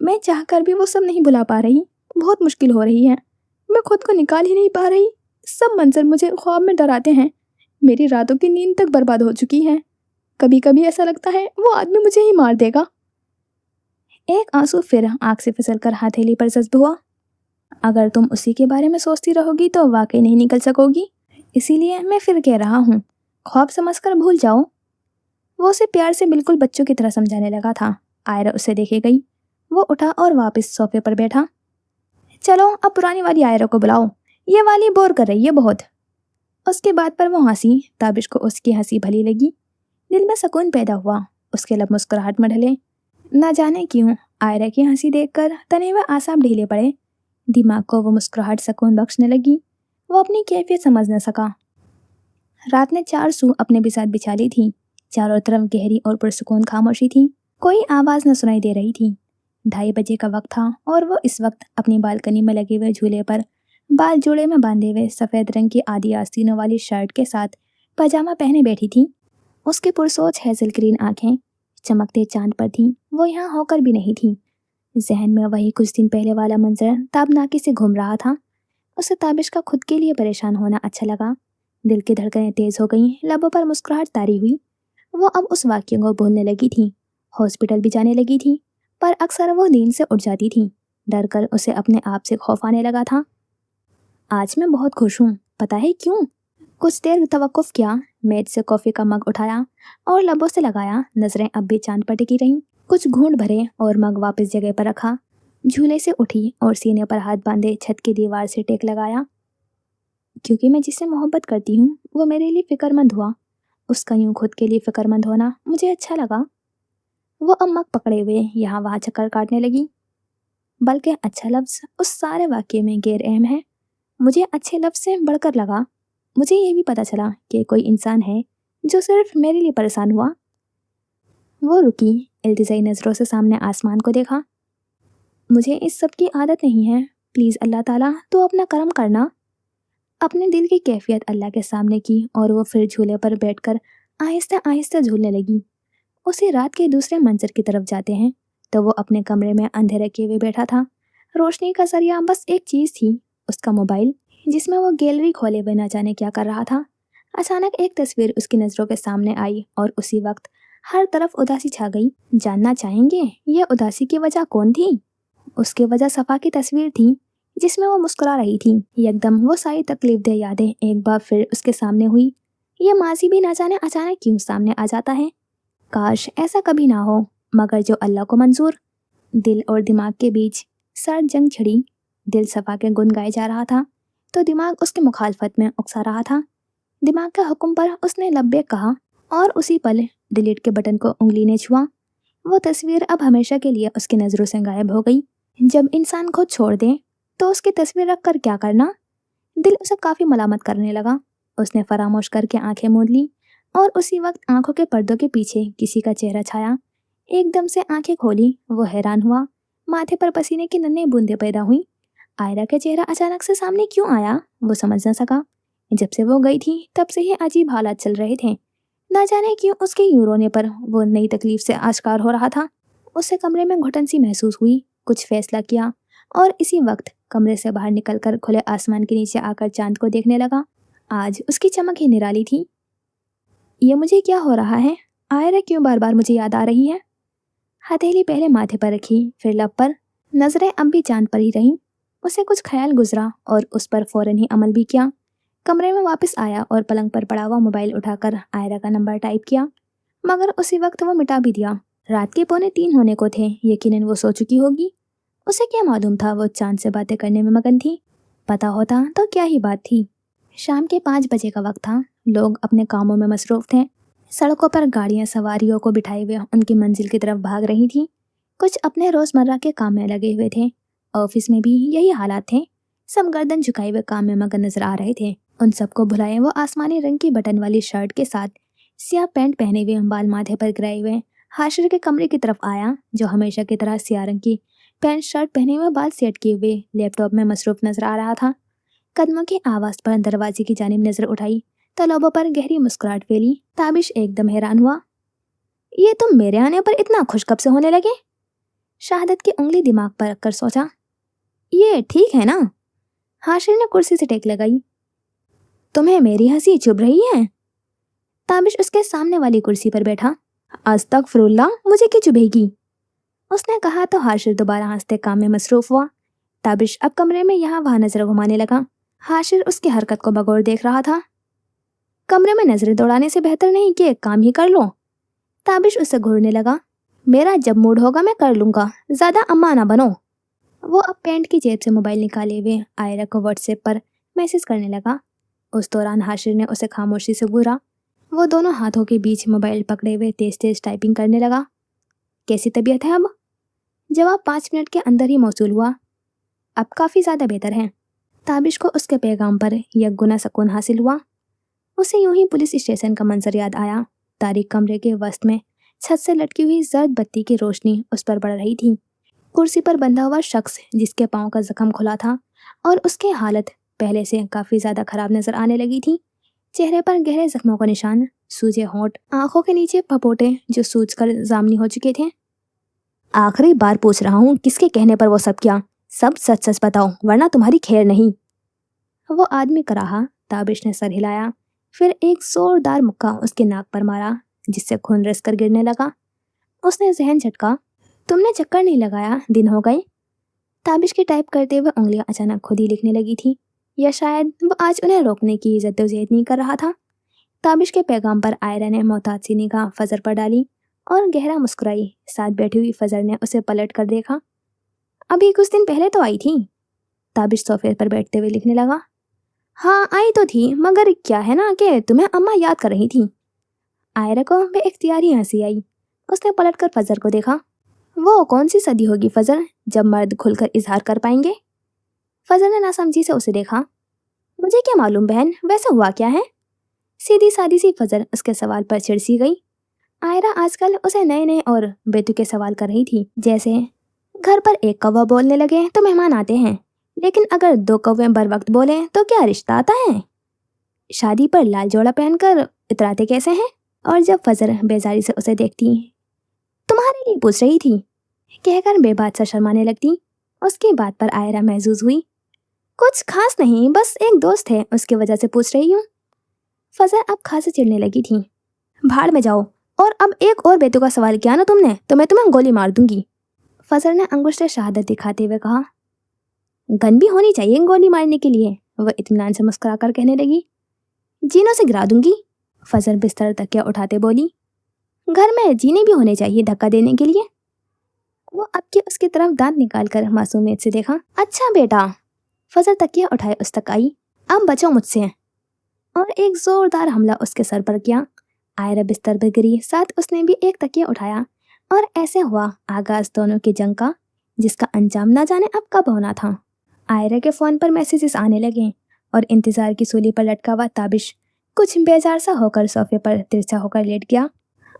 میں چاہ کر بھی وہ سب نہیں بھلا پا رہی، بہت مشکل ہو رہی ہے۔ میں خود کو نکال ہی نہیں پا رہی۔ سب منظر مجھے خواب میں ڈراتے ہیں۔ میری راتوں کی نیند تک برباد ہو چکی ہے۔ کبھی کبھی ایسا لگتا ہے وہ آدمی مجھے ہی مار دے گا۔ ایک آنسو پھر آنکھ سے پھسل کر ہتھیلی پر جذب ہوا۔ اگر تم اسی کے بارے میں سوچتی رہو گی تو واقعی نہیں نکل سکو گی، اسی لیے میں پھر کہہ رہا ہوں، خواب سمجھ کر بھول جاؤ۔ وہ اسے پیار سے بالکل بچوں کی طرح سمجھانے لگا تھا۔ آئرا اسے دیکھے گئی۔ وہ اٹھا اور واپس صوفے پر بیٹھا۔ چلو اب پرانی والی آئرا کو بلاؤ، یہ والی بور کر رہی ہے بہت۔ اس کے بعد پر وہ ہنسی۔ تابش کو اس کی ہنسی بھلی لگی۔ دل میں سکون پیدا ہوا۔ اس کے لب مسکراہٹ میں ڈھلے۔ نہ جانے کیوں آئرا کی ہنسی دیکھ کر تنے ہوئے اعصاب ڈھیلے پڑے۔ دماغ کو وہ مسکراہٹ سکون بخشنے لگی۔ وہ اپنی کیفیت سمجھ نہ سکا۔ رات نے 4 سو اپنے بساط بچھا لی تھی۔ چاروں طرف گہری اور پرسکون خاموشی تھی۔ کوئی آواز نہ سنائی دے رہی تھی۔ 2:30 بجے کا وقت تھا اور وہ اس وقت اپنی بالکنی میں لگے ہوئے جھولے پر بال جوڑے میں باندھے ہوئے سفید رنگ کی آدھی آستینوں والی شرٹ کے ساتھ پاجامہ پہنے بیٹھی تھی۔ اس کی پرسوچ ہیزل گرین آنکھیں چمکتے چاند پر تھیں۔ وہ یہاں ہو کر بھی نہیں تھی۔ ذہن میں وہی کچھ دن پہلے والا منظر تابناکی سے گھوم رہا تھا۔ اسے تابش کا خود کے لیے پریشان ہونا اچھا لگا۔ دل کی دھڑکنیں تیز ہو گئیں، لبوں پر مسکراہٹ طاری ہوئی۔ وہ اب اس واقعے کو بھولنے لگی تھی۔ ہاسپٹل بھی جانے لگی تھی، پر اکثر وہ نیند سے اٹھ جاتی تھی۔ ڈر کر اسے اپنے آپ سے خوف آنے لگا تھا۔ آج میں بہت خوش ہوں، پتہ ہے کیوں؟ کچھ دیر توقف کیا، میز سے کافی کا مگ اٹھایا اور لبوں سے لگایا۔ نظریں اب بھی چاند پر ٹکی رہیں۔ کچھ گھونٹ بھرے اور مگ واپس جگہ پر رکھا۔ جھولے سے اٹھی اور سینے پر ہاتھ باندھے چھت کی دیوار سے ٹیک لگایا۔ کیونکہ میں جس سے محبت کرتی ہوں وہ میرے لیے فکر مند ہوا، اس کا یوں خود کے لیے فکر مند ہونا مجھے اچھا لگا۔ وہ اب مگ پکڑے ہوئے یہاں وہاں چکر کاٹنے لگی۔ بلکہ اچھا لفظ اس سارے واقعے میں غیر اہم ہے۔ मुझे अच्छे लफ्ज़ से बढ़कर लगा। मुझे ये भी पता चला कि कोई इंसान है जो सिर्फ मेरे लिए परेशान हुआ। वो रुकी, इल्तिजाई नज़रों से सामने आसमान को देखा। मुझे इस सब की आदत नहीं है, प्लीज़ अल्लाह ताला तो अपना करम करना। अपने दिल की कैफियत अल्लाह के सामने की और वो फिर झूले पर बैठकर आहिस्ता आहिस्ता झूलने लगी। उसी रात के दूसरे मंजर की तरफ जाते हैं तो वो अपने कमरे में अंधेरे किए हुए बैठा था। रोशनी का जरिया बस एक चीज़ थी, उसका मोबाइल, जिसमें वो गैलरी खोले हुए न जाने क्या कर रहा था। अचानक एक तस्वीर उसकी नज़रों के सामने आई और उसी वक्त हर तरफ उदासी छा गई। जानना चाहेंगे ये उदासी की वजह कौन थी? उसकी वजह सफ़ा की तस्वीर थी जिसमें वो मुस्कुरा रही थी। एकदम वो सारी तकलीफदेह यादें एक बार फिर उसके सामने हुई। ये माजी भी न जाने अचानक क्यों सामने आ जाता है। काश ऐसा कभी ना हो, मगर जो अल्लाह को मंजूर। दिल और दिमाग के बीच सर्द जंग छिड़ी। दिल सफ़ा के गुन गाए जा रहा था तो दिमाग उसकी मुखालफत में उकसा रहा था। दिमाग के हुक्म पर उसने लब्बैक कहा और उसी पल डिलीट के बटन को उंगली ने छुआ। वो तस्वीर अब हमेशा के लिए उसकी नज़रों से गायब हो गई। जब इंसान खुद छोड़ दे तो उसकी तस्वीर रख कर क्या करना। दिल उसे काफ़ी मलामत करने लगा। उसने फरामोश करके आंखें मूंद ली और उसी वक्त आंखों के पर्दों के पीछे किसी का चेहरा छाया। एकदम से आंखें खोली, वो हैरान हुआ। माथे पर पसीने की नन्ही बूंदें पैदा हुई। आयरा का चेहरा अचानक से सामने क्यों आया वो समझ न सका। जब से वो गई थी तब से ही अजीब हालात चल रहे थे। ना जाने क्यों उसके यूं रोने पर वो नई तकलीफ से आश्कार हो रहा था। उसे कमरे में घुटन सी महसूस हुई। कुछ फैसला किया और इसी वक्त कमरे से बाहर निकलकर खुले आसमान के नीचे आकर चांद को देखने लगा। आज उसकी चमक ही निराली थी। ये मुझे क्या हो रहा है? आयरा क्यों बार बार मुझे याद आ रही है? हथेली पहले माथे पर रखी, फिर लब पर। नजरें अब भी चांद पर ही रहीं। उसे कुछ ख्याल गुजरा और उस पर फौरन ही अमल भी किया। कमरे में वापस आया और पलंग पर पड़ा हुआ मोबाइल उठाकर आयरा का नंबर टाइप किया, मगर उसी वक्त वो मिटा भी दिया। रात के 2:45 होने को थे। यकीनन वो सो चुकी होगी। उसे क्या मालूम था वो चांद से बातें करने में मगन थी। पता होता तो क्या ही बात थी। शाम के 5 बजे का वक्त था। लोग अपने कामों में मसरूफ थे। सड़कों पर गाड़ियां सवारियों को बिठाए हुए उनकी मंजिल की तरफ भाग रही थीं। कुछ अपने रोजमर्रा के काम में लगे हुए थे। ऑफिस में भी यही हालात थे। सब गर्दन झुकाए हुए काम में मगन नजर आ रहे थे। उन सबको भुलाए वो आसमानी रंग की बटन वाली शर्ट के साथ सियाह पैंट पहने हुए, बाल माथे पर गिराए हुए हाशिर के कमरे की तरफ आया, जो हमेशा की तरह सियाह रंग की पैंट शर्ट पहने हुए, बाल सेट किए हुए, लैपटॉप में मसरूफ नजर आ रहा था। कदमों की आवाज़ पर दरवाजे की जानिब नजर उठाई तो लोगों पर गहरी मुस्कुराहट फैली। ताबिश एकदम हैरान हुआ। ये तुम मेरे आने पर इतना खुश कब से होने लगे? शहादत की उंगली दिमाग पर रखकर सोचा। ये ठीक है ना? हाशिर ने कुर्सी से टेक लगाई। तुम्हें मेरी हंसी चुभ रही है? ताबिश उसके सामने वाली कुर्सी पर बैठा। अस्तगफिरुल्लाह, मुझे क्यों चुभेगी? उसने कहा तो हाशिर दोबारा हंसते काम में मसरूफ हुआ। ताबिश अब कमरे में यहाँ वहाँ नजर घुमाने लगा। हाशिर उसकी हरकत को बगौर देख रहा था। कमरे में नजरें दौड़ाने से बेहतर नहीं कि एक काम ही कर लो। ताबिश उसे घूरने लगा। मेरा जब मूड होगा मैं कर लूंगा, ज्यादा अम्मा ना बनो। वो अब पैंट की जेब से मोबाइल निकाले हुए आयरा को व्हाट्सएप पर मैसेज करने लगा। उस दौरान हाशिर ने उसे खामोशी से घूरा। वो दोनों हाथों के बीच मोबाइल पकड़े हुए तेज तेज टाइपिंग करने लगा। कैसी तबीयत है अब? जवाब 5 मिनट के अंदर ही मौसूल हुआ। अब काफ़ी ज़्यादा बेहतर है। ताबिश को उसके पैगाम पर यक गुना सुकून हासिल हुआ। उसे यूं ही पुलिस स्टेशन का मंजर याद आया। तारीक कमरे के वस्त में छत से लटकी हुई जर्द बत्ती की रोशनी उस पर पड़ रही थी। कुर्सी पर बंधा हुआ शख्स जिसके पाँव का जख्म खुला था और उसकी हालत पहले से काफ़ी ज़्यादा खराब नजर आने लगी थी। चेहरे पर गहरे जख्मों का निशान, सूजे होंठ, आंखों के नीचे पपोटे जो सूज कर जामनी हो चुके थे। आखिरी बार पूछ रहा हूँ, किसके कहने पर वो सब किया? सब सच सच बताओ वरना तुम्हारी खैर नहीं। वो आदमी कराहा। ताबिश ने सर हिलाया, फिर एक जोरदार मुक्का उसके नाक पर मारा जिससे खून रिस कर गिरने लगा। उसने जहन झटका। तुमने चक्कर नहीं लगाया? दिन हो गए। ताबिश की टाइप करते हुए उंगलियां अचानक खुद ही लिखने लगी थी, या शायद वो आज उन्हें रोकने की जद्दोजहद नहीं कर रहा था। ताबिश के पैगाम पर आयरा ने मोहताज सी निगाह फजर पर डाली और गहरा मुस्कुराई। साथ बैठी हुई फजर ने उसे पलट कर देखा। अभी कुछ दिन पहले तो आई थी। ताबिश सोफे पर बैठते हुए लिखने लगा। हाँ आई तो थी, मगर क्या है ना कि तुम्हें अम्मा याद कर रही थी। आयरा को बेइख्तियारी हंसी आई। उसने पलटकर फजर को देखा। वो कौन सी सदी होगी फजर जब मर्द खुलकर इजहार कर पाएंगे? फजर ने नासमझी से उसे देखा। मुझे क्या मालूम बहन, वैसा हुआ क्या है? सीधी सादी सी फजर उसके सवाल पर चिढ़ गई। आयरा आजकल उसे नए नए और बेतुके सवाल कर रही थी, जैसे घर पर एक कौवा बोलने लगे तो मेहमान आते हैं, लेकिन अगर 2 कौवे बर वक्त बोले तो क्या रिश्ता आता है? शादी पर लाल जोड़ा पहनकर इतराते कैसे हैं? और जब फजर बेजारी से उसे देखती, तुम्हारे लिए पूछ रही थी कहकर बेबात सा शर्माने लगती। उसकी बात पर आयरा महसूस हुई। कुछ खास नहीं, बस एक दोस्त है, उसकी वजह से पूछ रही हूँ। फजर अब खासे चिढ़ने लगी थी। भाड़ में जाओ, और अब एक और बेतुका सवाल किया ना तुमने तो मैं तुम्हें गोली मार दूंगी। फजर ने अंगूठे से शहादत दिखाते हुए कहा। गन भी होनी चाहिए गोली मारने के लिए, वह इत्मीनान से मुस्कुरा कर कहने लगी। जीनों से गिरा दूंगी। फजर बिस्तर तकिया उठाते बोली। घर में जीने भी होने चाहिए धक्का देने के लिए। वो अब के उसकी तरफ दांत निकालकर मासूमियत से देखा। अच्छा बेटा। फजर तकिया उठाए उस तक आई। अब बचो मुझसे। और एक जोरदार हमला उसके सर पर किया। आयरा बिस्तर पर गिरी, साथ उसने भी एक तकिया उठाया, और ऐसे हुआ आगाज दोनों की जंग का, जिसका अंजाम ना जाने अब कब होना था। आयरा के फोन पर मैसेजेस आने लगे, और इंतजार की सूली पर लटका हुआ ताबिश कुछ बेजार सा होकर सोफे पर तिरछा होकर लेट गया।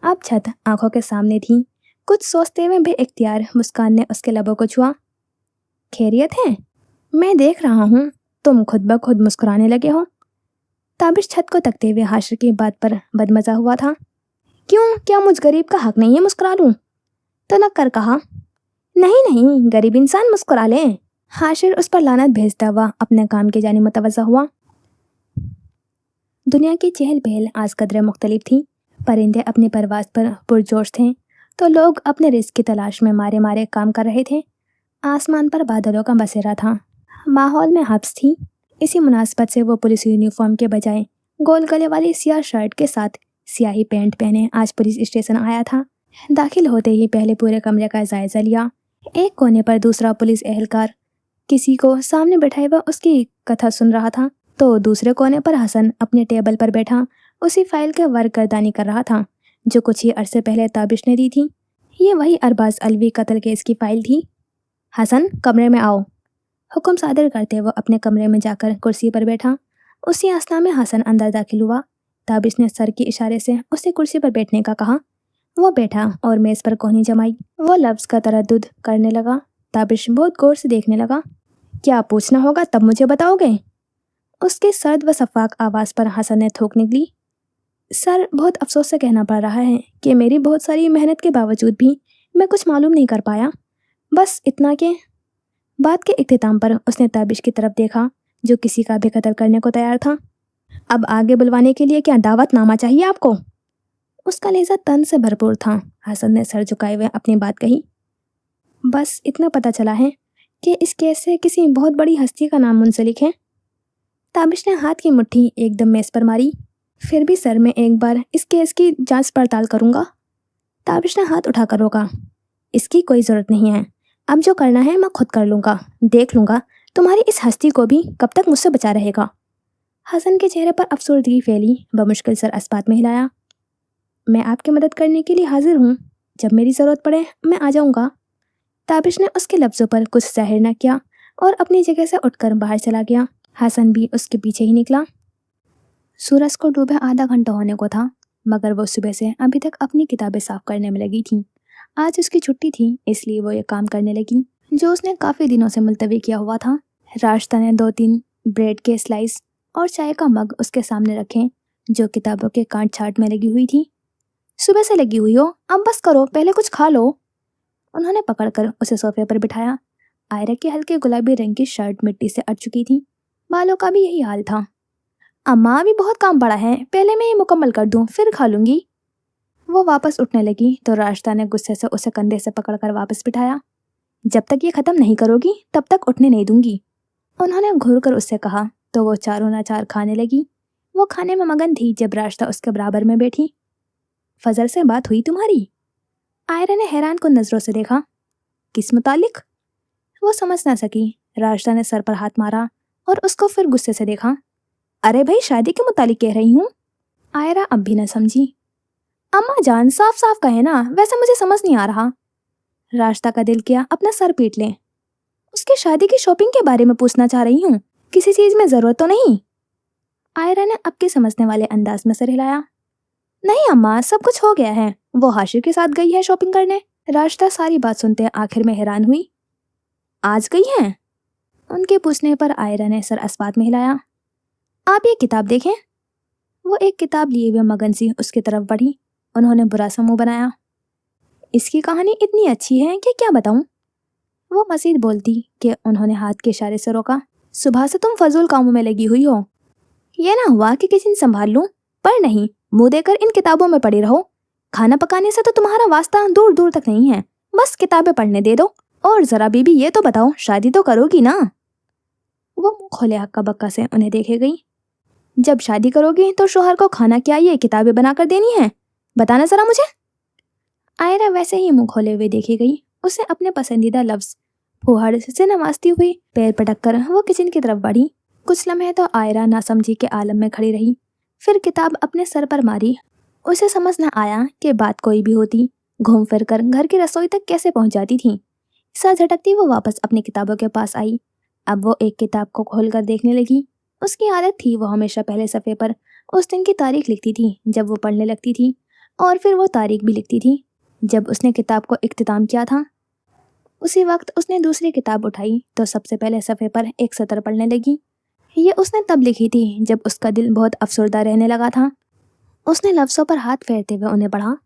अब छत आंखों के सामने थी। कुछ सोचते हुए बेइख्तियार मुस्कान ने उसके लबों को छुआ। खैरियत है? मैं देख रहा हूँ तुम खुद ब खुद मुस्कुराने लगे हो। ताबिश छत को तकते हुए हाशिर की बात पर बदमजा हुआ था। क्यों, क्या मुझ गरीब का हक नहीं है मुस्कुरा लूं? तो नक्कर कहा। नहीं नहीं, गरीब इंसान मुस्कुरा ले। हाशिर उस पर लानत भेजता हुआ अपने काम के जाने मुतवज्जा हुआ। दुनिया की चहल पहल आज कदरे मुख्तलिफ थी। परिंदे अपनी परवाज पर पुरजोश थे, तो लोग अपने रिस्क की तलाश में मारे मारे काम कर रहे थे। आसमान पर बादलों का बसेरा था। माहौल में हब्स थी। इसी मुनासबत से वो पुलिस यूनिफॉर्म के बजाय गोल गले वाली सियाह शर्ट के साथ सियाही पैंट पहने आज पुलिस स्टेशन आया था। दाखिल होते ही पहले पूरे कमरे का जायजा लिया। एक कोने पर दूसरा पुलिस एहलकार किसी को सामने बैठाए हुआ उसकी कथा सुन रहा था, तो दूसरे कोने पर हसन अपने टेबल पर बैठा उसी फाइल के वर्क गर्दानी कर रहा था, जो कुछ ही अरसे पहले ताबिश ने दी थी। ये वही अरबाज अलवी कत्ल केस की फाइल थी। हसन, कमरे में आओ। हुक्म सादर करते वो अपने कमरे में जाकर कुर्सी पर बैठा। उसी असना में हसन अंदर दाखिल हुआ। ताबिश ने सर के इशारे से उसे कुर्सी पर बैठने का कहा। वो बैठा और मेज पर कोहनी जमाई। वो लफ्ज का तरद्दुद करने लगा। ताबिश बहुत गौर से देखने लगा। क्या पूछना होगा तब मुझे बताओगे? उसकी सर्द व शफाक आवाज़ पर हसन ने थूक निकली। सर, बहुत अफसोस से कहना पड़ रहा है कि मेरी बहुत सारी मेहनत के बावजूद भी मैं कुछ मालूम नहीं कर पाया। बस इतना कि बात के इख्तिताम पर उसने ताबिश की तरफ देखा, जो किसी का भी कत्ल करने को तैयार था। अब आगे बुलवाने के लिए क्या दावतनामा चाहिए आपको? उसका लहजा तन से भरपूर था। हसन ने सर झुकाए हुए अपनी बात कही। बस इतना पता चला है कि इस केस से किसी बहुत बड़ी हस्ती का नाम मुंसलिक है। ताबिश ने हाथ की मुट्ठी एकदम मेज पर मारी। फिर भी सर, मैं एक बार इस केस की जांच पड़ताल करूंगा। ताबिश ने हाथ उठाकर रोका। इसकी कोई ज़रूरत नहीं है। अब जो करना है मैं खुद कर लूँगा। देख लूँगा तुम्हारी इस हस्ती को भी कब तक मुझसे बचा रहेगा। हसन के चेहरे पर अफसरदगी फैली। बमुश्किल सर अस्पात में हिलाया। मैं आपकी मदद करने के लिए हाजिर हूँ। जब मेरी ज़रूरत पड़े मैं आ जाऊँगा। ताबिश ने उसके लफ्ज़ों पर कुछ जाहिर न किया और अपनी जगह से उठकर बाहर चला गया। हसन भी उसके पीछे ही निकला। सूरज को डूबे आधा घंटा होने को था, मगर वो सुबह से अभी तक अपनी किताबें साफ करने में लगी थी। आज उसकी छुट्टी थी, इसलिए वो ये काम करने लगी जो उसने काफ़ी दिनों से मुलतवी किया हुआ था। राश्ता ने 2-3 ब्रेड के स्लाइस और चाय का मग उसके सामने रखे, जो किताबों के कांट छाट में लगी हुई थी। सुबह से लगी हुई हो, अब बस करो, पहले कुछ खा लो। उन्होंने पकड़कर उसे सोफे पर बिठाया। आयरा की हल्के गुलाबी रंग की शर्ट मिट्टी से अट चुकी थी। बालों का भी यही हाल था। अम्मा, अभी बहुत काम पड़ा है, पहले मैं ये मुकम्मल कर दूं, फिर खा लूंगी। वो वापस उठने लगी तो राश्ता ने गुस्से से उसे कंधे से पकड़कर वापस बिठाया। जब तक ये खत्म नहीं करोगी तब तक उठने नहीं दूंगी। उन्होंने घूर कर उससे कहा तो वो चारों नाचार खाने लगी। वो खाने में मगन थी जब राश्ता उसके बराबर में बैठी। फजर से बात हुई तुम्हारी? आयरा ने हैरान को नजरों से देखा। किस मुतालिक? वो समझ ना सकी। राश्ता ने सर पर हाथ मारा और उसको फिर गुस्से से देखा। अरे भाई, शादी के मुतालिक कह रही हूँ। आयरा अब भी न समझी। अम्मा जान, साफ साफ कहे ना, वैसे मुझे समझ नहीं आ रहा। राश्ता का दिल किया अपना सर पीट ले। उसके शादी की शॉपिंग के बारे में पूछना चाह रही हूँ, किसी चीज में जरूरत तो नहीं? आयरा ने अब के समझने वाले अंदाज में सर हिलाया। नहीं अम्मा, सब कुछ हो गया है, वो हाशिर के साथ गई है शॉपिंग करने। राशिदा सारी बात सुनते आखिर में हैरान हुई। आज गई है? उनके पूछने पर आयरा ने सर अस्बात में हिलाया। आप ये किताब देखें। वो एक किताब लिए हुए मगन सी उसकी तरफ बढ़ी। उन्होंने बुरा सा मुंह बनाया। इसकी कहानी इतनी अच्छी है कि क्या बताऊं। वो मजीद बोलती कि उन्होंने हाथ के इशारे से रोका। सुबह से तुम फजूल कामों में लगी हुई हो। ये ना हुआ कि किचन संभाल लूं, पर नहीं, मुंह देकर इन किताबों में पड़ी रहो। खाना पकाने से तो तुम्हारा वास्ता दूर दूर तक नहीं है, बस किताबें पढ़ने दे दो। और जरा बीबी ये तो बताओ, शादी तो करोगी ना? वो मुंह खोले हक्का बक्का से उन्हें देखे गई। जब शादी करोगी तो शोहर को खाना क्या ये किताबें बनाकर देनी है, बताना जरा मुझे। आयरा वैसे ही मुंह खोले हुए देखी गई। उसे अपने पसंदीदा लफ्ज फुहाड़ से नवाजती हुई पैर पटक कर वो किचन की तरफ बढ़ी। कुछ लम्हे तो आयरा नासमझी के आलम में खड़ी रही, फिर किताब अपने सर पर मारी। उसे समझ न आया कि बात कोई भी होती, घूम फिर कर घर की रसोई तक कैसे पहुंच जाती थी। सर झटकती वो वापस अपनी किताबों के पास आई। अब वो एक किताब को खोलकर देखने लगी। उसकी आदत थी, वो हमेशा पहले सफ़े पर उस दिन की तारीख लिखती थी जब वो पढ़ने लगती थी, और फिर वो तारीख भी लिखती थी जब उसने किताब को इख्तिताम किया था। उसी वक्त उसने दूसरी किताब उठाई तो सबसे पहले सफ़े पर एक सतर पढ़ने लगी। ये उसने तब लिखी थी जब उसका दिल बहुत अफसरदा रहने लगा था। उसने लफ्ज़ों पर हाथ फेरते हुए उन्हें पढ़ा।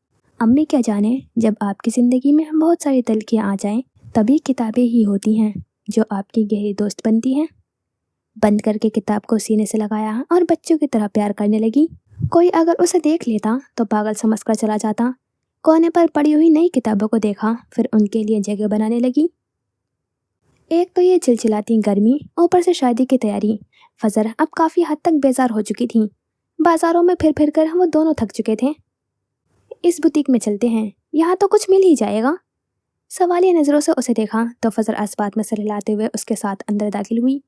अम्मी क्या जाने, जब आपकी ज़िंदगी में बहुत सारी तलखियाँ आ जाएं, तभी किताबें ही होती हैं जो आपकी गहरी दोस्त बनती हैं। बंद करके किताब को सीने से लगाया और बच्चों की तरह प्यार करने लगी। कोई अगर उसे देख लेता तो पागल समझकर चला जाता। कोने पर पड़ी हुई नई किताबों को देखा, फिर उनके लिए जगह बनाने लगी। एक तो ये चिलचिलाती गर्मी, ऊपर से शादी की तैयारी। फजर अब काफ़ी हद तक बेजार हो चुकी थी। बाजारों में फिर फिर कर वो दोनों थक चुके थे। इस बुटीक में चलते हैं, यहाँ तो कुछ मिल ही जाएगा। सवालिया नज़रों से उसे देखा तो फजर अस्बात में सर हिलाते हुए उसके साथ अंदर दाखिल हुई।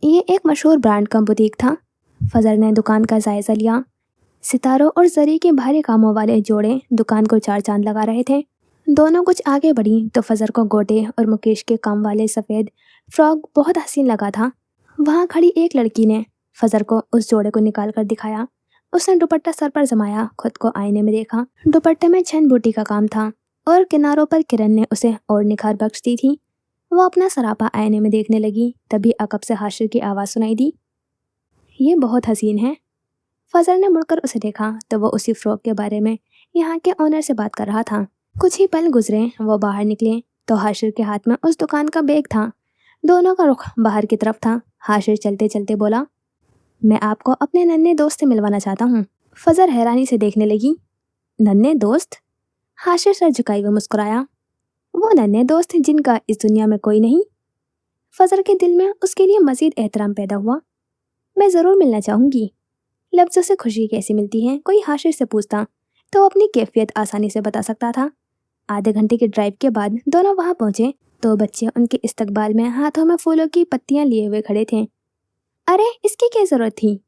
ये एक मशहूर ब्रांड का बुटीक था। फजर ने दुकान का जायज़ा लिया। सितारों और जरी के भारी कामों वाले जोड़े दुकान को चार चांद लगा रहे थे। दोनों कुछ आगे बढ़ी तो फजर को गोटे और मुकेश के काम वाले सफ़ेद फ्रॉक बहुत हसीन लगा था। वहाँ खड़ी एक लड़की ने फजर को उस जोड़े को निकाल कर दिखाया। उसने दुपट्टा सर पर जमाया, खुद को आईने में देखा। दुपट्टे में छन बूटी का काम था और किनारों पर किरण ने उसे और निखार बख्श दी थी। वो अपना सरापा आईने में देखने लगी, तभी अकब से हाशिर की आवाज़ सुनाई दी। ये बहुत हसीन है। फजर ने मुड़कर उसे देखा तो वो उसी फ्रॉक के बारे में यहाँ के ऑनर से बात कर रहा था। कुछ ही पल गुजरे, वो बाहर निकले तो हाशिर के हाथ में उस दुकान का बैग था। दोनों का रुख बाहर की तरफ था। हाशिर चलते चलते बोला, मैं आपको अपने नन्हे दोस्त से मिलवाना चाहता हूँ। फजर हैरानी से देखने लगी। नन्हे दोस्त? हाशिर सर झुकाई हुए मुस्कुराया। वो नन्हे दोस्त जिनका इस दुनिया में कोई नहीं। फजर के दिल में उसके लिए मजीद एहतराम पैदा हुआ। मैं ज़रूर मिलना चाहूँगी। लफ्ज़ों से खुशी कैसी मिलती है, कोई हाशिर से पूछता तो अपनी कैफियत आसानी से बता सकता था। आधे घंटे के ड्राइव के बाद दोनों वहाँ पहुँचे तो बच्चे उनके इस्तकबाल में हाथों में फूलों की पत्तियाँ लिए हुए खड़े थे। अरे इसकी क्या ज़रूरत थी?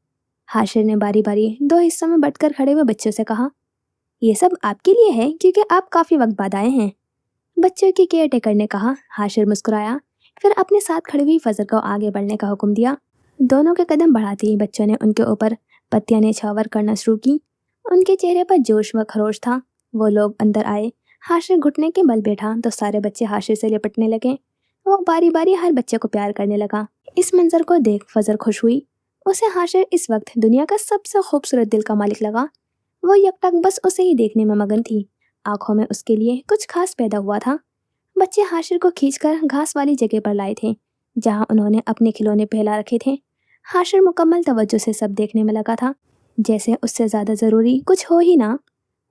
हाशिर ने बारी बारी दो हिस्सों में बंटकर खड़े हुए बच्चों से कहा। ये सब आपके लिए है क्योंकि आप काफ़ी वक्त बाद आए हैं, बच्चों की केयर टेकर ने कहा। हाशिर मुस्कुराया, फिर अपने साथ खड़ी हुई फजर को आगे बढ़ने का हुक्म दिया। दोनों के कदम बढ़ाते ही बच्चों ने उनके ऊपर पत्तियां न्यौछावर करना शुरू की। उनके चेहरे पर जोश व खरोश था। वो लोग अंदर आए। हाशिर घुटने के बल बैठा तो सारे बच्चे हाशिर से लिपटने लगे। वो बारी बारी हर बच्चे को प्यार करने लगा। इस मंजर को देख फजर खुश हुई। उसे हाशिर इस वक्त दुनिया का सबसे खूबसूरत दिल का मालिक लगा। वो यकटक बस उसे ही देखने में मगन थी। आंखों में उसके लिए कुछ खास पैदा हुआ था। बच्चे हाशिर को खींचकर घास वाली जगह पर लाए थे जहां उन्होंने अपने खिलौने फैला रखे थे। हाशिर मुकम्मल तवज्जो से सब देखने में लगा था, जैसे उससे ज़्यादा ज़रूरी कुछ हो ही ना।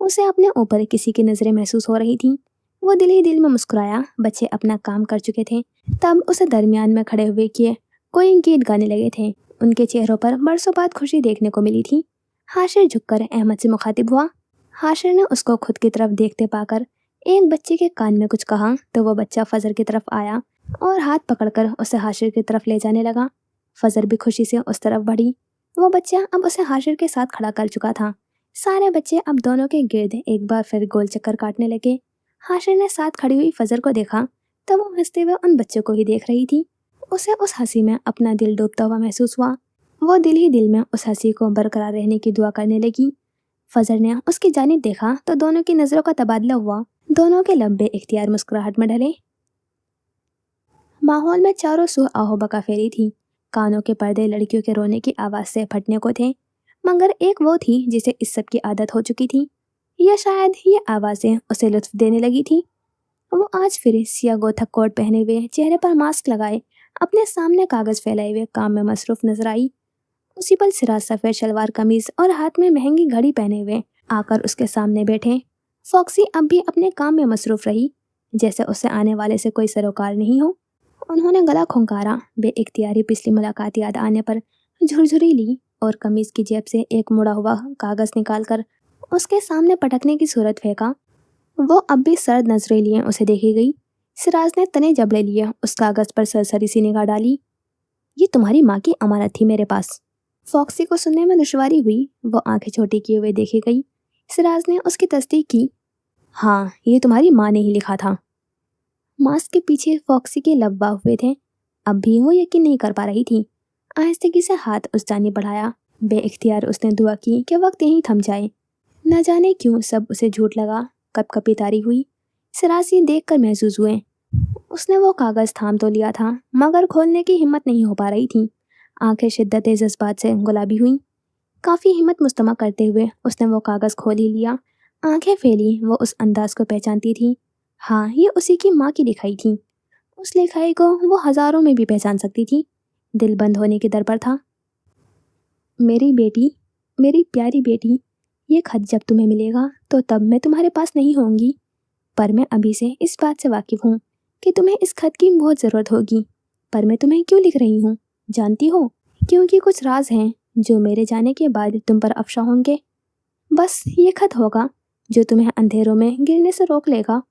उसे अपने ऊपर किसी की नज़रें महसूस हो रही थी। वो दिल ही दिल में मुस्कुराया। बच्चे अपना काम कर चुके थे, तब उसे दरमियान में खड़े हुए किए कोई गीत गाने लगे थे। उनके चेहरों पर बरसों बाद खुशी देखने को मिली थी। हाशिर झुककर अहमद से मुखातिब हुआ। हाशिर ने उसको खुद की तरफ देखते पाकर एक बच्चे के कान में कुछ कहा तो वो बच्चा फजर की तरफ आया और हाथ पकड़कर उसे हाशिर की तरफ ले जाने लगा। फजर भी खुशी से उस तरफ बढ़ी। वो बच्चा अब उसे हाशिर के साथ खड़ा कर चुका था। सारे बच्चे अब दोनों के गिर्द एक बार फिर गोल चक्कर काटने लगे। हाशिर ने साथ खड़ी हुई फजर को देखा तो वो हंसते हुए उन बच्चों को ही देख रही थी। उसे उस हंसी में अपना दिल डूबता हुआ महसूस हुआ। वो दिल ही दिल में उस हंसी को बरकरार रहने की दुआ करने लगी। फजर ने उसकी जानिब देखा तो दोनों की नजरों का तबादला हुआ। दोनों के लब बेइख्तियार मुस्कुराहट में ढले। माहौल में चारों सू आहो बका फैली थी। कानों के पर्दे लड़कियों के रोने की आवाज से फटने को थे, मगर एक वो थी जिसे इस सब की आदत हो चुकी थी, या शायद ये आवाजें उसे लुत्फ देने लगी थी। वो आज फिर सिया गोथक कोट पहने हुए, चेहरे पर मास्क लगाए, अपने सामने कागज फैलाए हुए काम में मसरूफ नजर आई। उसी पल सिराज सफेद शलवार कमीज और हाथ में महंगी घड़ी पहने हुए आकर उसके सामने बैठे। फॉक्सी अब भी अपने काम में मसरूफ रही, जैसे उसे आने वाले से कोई सरोकार नहीं हो। उन्होंने गला खुंकारा। बेइख्तियारी पिछली मुलाकात याद आने पर झुरझुरी ली और कमीज की जेब से एक मुड़ा हुआ कागज निकालकर उसके सामने पटकने की सूरत फेंका। वो अब भी सर्द नजरें लिए उसे देखी गई। सिराज ने तने जबड़े लिए उस कागज पर सरसरी सी निगाह डाली। ये तुम्हारी माँ की अमानत थी मेरे पास। फॉक्सी को सुनने में दुश्वारी हुई। वो आंखें छोटी किए हुए देखी गई। सिराज ने उसकी तस्दीक की। हाँ, ये तुम्हारी माँ ने ही लिखा था। मास्क के पीछे फॉक्सी के लब बाह हुए थे। अब भी वो यकीन नहीं कर पा रही थी। आहिस्तेगी से हाथ उस जानिब बढ़ाया। बेइख्तियार उसने दुआ की कि वक्त यहीं थम जाए। न जाने क्यों सब उसे झूठ लगा, कपकपी तारी हुई। सिराज ये देख कर महसूस हुए। उसने वो कागज थाम तो लिया था, मगर खोलने की हिम्मत नहीं हो पा रही थी। आंखें शिद्दत जज्बात से गुलाबी हुई। काफी हिम्मत मुस्तमा करते हुए उसने वो कागज खोल ही लिया। आंखें फैली। वो उस अंदाज को पहचानती थी। हाँ, ये उसी की माँ की लिखाई थी। उस लिखाई को वो हजारों में भी पहचान सकती थी। दिल बंद होने के दर पर था। मेरी बेटी, मेरी प्यारी बेटी, ये खत जब तुम्हें मिलेगा तो तब मैं तुम्हारे पास नहीं होंगी, पर मैं अभी से इस बात से वाकिफ हूँ कि तुम्हें इस खत की बहुत ज़रूरत होगी। पर मैं तुम्हें क्यों लिख रही हूँ जानती हो? क्योंकि कुछ राज हैं जो मेरे जाने के बाद तुम पर अफशा होंगे। बस ये खत होगा जो तुम्हें अंधेरों में गिरने से रोक लेगा।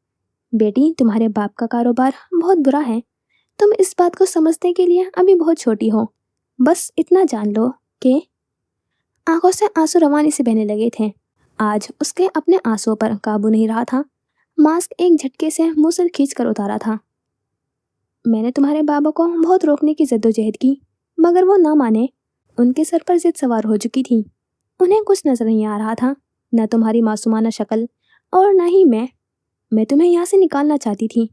बेटी, तुम्हारे बाप का कारोबार बहुत बुरा है। तुम इस बात को समझने के लिए अभी बहुत छोटी हो। बस इतना जान लो कि आंखों से आंसू रवानी से बहने लगे थे। आज उसके अपने आंसुओं पर काबू नहीं रहा था। मास्क एक झटके से मुंह से खींच कर उतारा था। मैंने तुम्हारे बाबा को बहुत रोकने की जद्दोजहद की, मगर वो ना माने। उनके सर पर जिद सवार हो चुकी थी। उन्हें कुछ नजर नहीं आ रहा था, न तुम्हारी मासूमाना शक्ल और न ही मैं तुम्हें यहाँ से निकालना चाहती थी,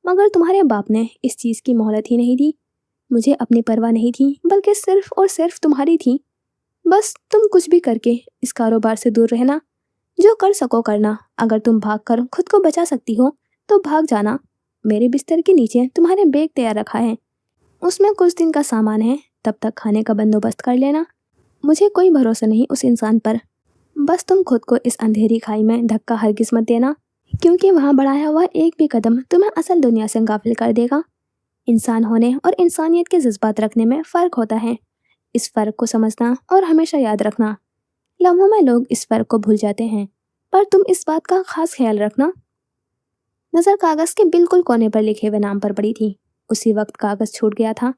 मगर तुम्हारे बाप ने इस चीज़ की मोहलत ही नहीं दी। मुझे अपनी परवाह नहीं थी, बल्कि सिर्फ और सिर्फ तुम्हारी थी। बस तुम कुछ भी करके इस कारोबार से दूर रहना। जो कर सको करना। अगर तुम भाग कर खुद को बचा सकती हो तो भाग जाना। मेरे बिस्तर के नीचे तुम्हारे बैग तैयार रखा है, उसमें कुछ दिन का सामान है। तब तक खाने का बंदोबस्त कर लेना। मुझे कोई भरोसा नहीं उस इंसान पर। बस तुम खुद को इस अंधेरी खाई में धक्का हरगिज़ मत देना, क्योंकि वहाँ बढ़ाया हुआ एक भी कदम तुम्हें असल दुनिया से गाफिल कर देगा। इंसान होने और इंसानियत के जज्बात रखने में फ़र्क होता है। इस फ़र्क को समझना और हमेशा याद रखना। लम्हों में लोग इस फ़र्क को भूल जाते हैं, पर तुम इस बात का खास ख्याल रखना। नज़र कागज़ के बिल्कुल कोने पर लिखे हुए नाम पर पड़ी थी। उसी वक्त कागज़ छूट गया था।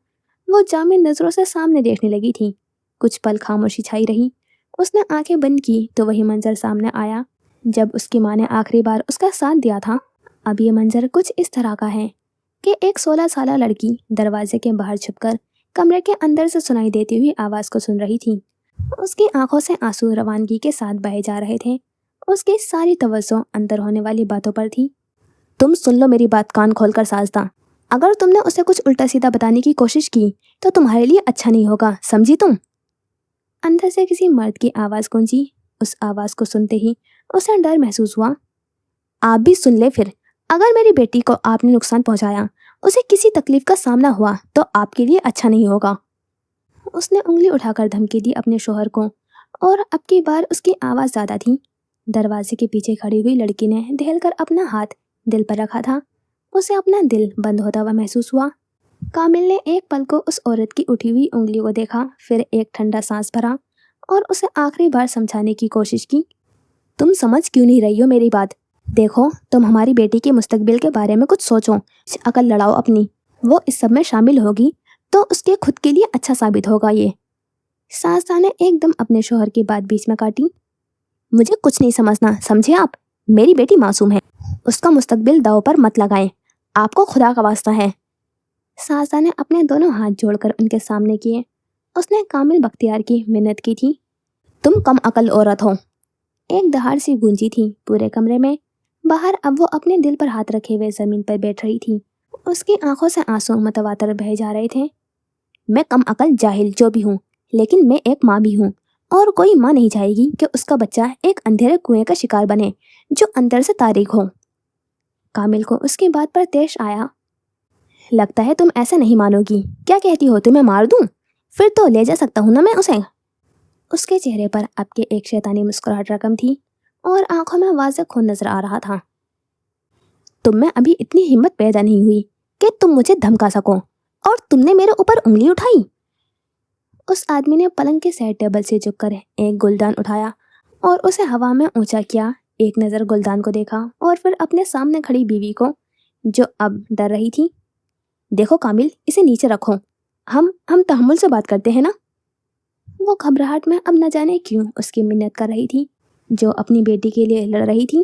वो जामिन नज़रों से सामने देखने लगी थी। कुछ पल खामोशी छाई रही। उसने आंखें बंद की तो वही मंजर सामने आया जब उसकी माँ ने आखिरी बार उसका साथ दिया था। अब ये मंजर कुछ इस तरह का है कि एक 16 साल लड़की दरवाजे के बाहर छुपकर कमरे के अंदर से सुनाई देती हुई आवाज़ को सुन रही थी। उसकी आंखों से आंसू रवानगी के साथ बहे जा रहे थे। उसकी सारी तवज्जो अंदर होने वाली बातों पर थी। तुम सुन लो मेरी बात कान खोलकर साजदा। अगर तुमने उसे कुछ उल्टा सीधा बताने की कोशिश की तो तुम्हारे लिए अच्छा नहीं होगा, समझी तुम? अंदर से किसी मर्द की आवाज़ गूंजी। उस आवाज़ को सुनते ही उसे डर महसूस हुआ। आप भी सुन ले फिर। अगर मेरी बेटी को आपने नुकसान पहुंचाया, उसे किसी तकलीफ का सामना हुआ तो आपके लिए अच्छा नहीं होगा। उसने उंगली उठाकर धमकी दी अपने शोहर को, और अब की बार उसकी आवाज़ ज़्यादा थी। दरवाजे के पीछे खड़ी हुई लड़की ने दहलकर अपना हाथ दिल पर रखा था। उसे अपना दिल बंद होता हुआ महसूस हुआ। कामिल ने एक पल को उस औरत की उठी हुई उंगली को देखा, फिर एक ठंडा सांस भरा और उसे आखिरी बार समझाने की कोशिश की। तुम समझ क्यों नहीं रही हो मेरी बात? देखो, तुम हमारी बेटी के मुस्तकबिल के बारे में कुछ सोचो। अकल लड़ाओ अपनी। वो इस सब में शामिल होगी तो उसके खुद के लिए अच्छा साबित होगा ये। सासदा ने एकदम अपने शोहर की बात बीच में काटी। मुझे कुछ नहीं समझना, समझे आप? मेरी बेटी मासूम है, उसका मुस्तकबिल दांव पर मत लगाएं। आपको खुदा का वास्ता है। सासदा ने अपने दोनों हाथ जोड़कर उनके सामने किए उसने कामिल बख्तियार की मिन्नत की थी। तुम कम अकल औरत हो। एक दहाड़ सी गूंजी थी पूरे कमरे में। बाहर अब वो अपने दिल पर हाथ रखे हुए जमीन पर बैठ रही थी। उसकी आंखों से आंसू मतवातर बह जा रहे थे। मैं कम अकल जाहिल जो भी हूँ, लेकिन मैं एक माँ भी हूँ, और कोई माँ नहीं चाहेगी कि उसका बच्चा एक अंधेरे कुएं का शिकार बने जो अंदर से तारीक हो। कामिल को उसकी बात पर तेश आया। लगता है तुम ऐसा नहीं मानोगी। क्या कहती हो, तुम्हें मार दूं? फिर तो ले जा सकता हूँ ना मैं उसे। उसके चेहरे पर अब के एक शैतानी मुस्कुराहट रकम थी और आंखों में वाज़ेह खून नजर आ रहा था। तुम में अभी इतनी हिम्मत पैदा नहीं हुई कि तुम मुझे धमका सको, और तुमने मेरे ऊपर उंगली उठाई। उस आदमी ने पलंग के साइड टेबल से झुककर एक गुलदान उठाया और उसे हवा में ऊंचा किया। एक नज़र गुलदान को देखा और फिर अपने सामने खड़ी बीवी को, जो अब डर रही थी। देखो कामिल, इसे नीचे रखो। हम तहम्मुल से बात करते हैं ना। वो घबराहट में अब न जाने क्यों उसकी मिन्नत कर रही थी, जो अपनी बेटी के लिए लड़ रही थी।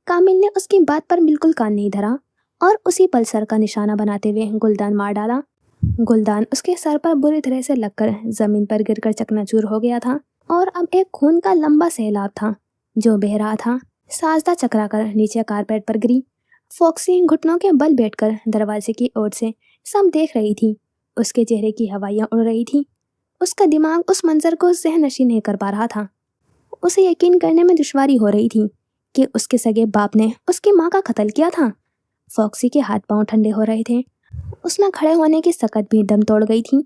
कामिल ने उसकी बात पर बिल्कुल कान नहीं धरा और उसी पल सर का निशाना बनाते हुए गुलदान मार डाला। गुलदान उसके सर पर बुरी तरह से लगकर जमीन पर गिरकर चकनाचूर हो गया था और अब एक खून का लंबा सैलाब था जो बह रहा था। साजदा चकराकर नीचे कारपेट पर गिरी। फॉक्सी घुटनों के बल बैठकर दरवाजे की ओर से सब देख रही थी। उसके चेहरे की हवाइयाँ उड़ रही थी। उसका दिमाग उस मंजर को ज़हन-नशीं नहीं कर पा रहा था। उसे यकीन करने में दुश्वारी हो रही थी कि उसके सगे बाप ने उसकी माँ का कत्ल किया था। फॉक्सी के हाथ पांव ठंडे हो रहे थे। उसमें खड़े होने की सकत भी दम तोड़ गई थी।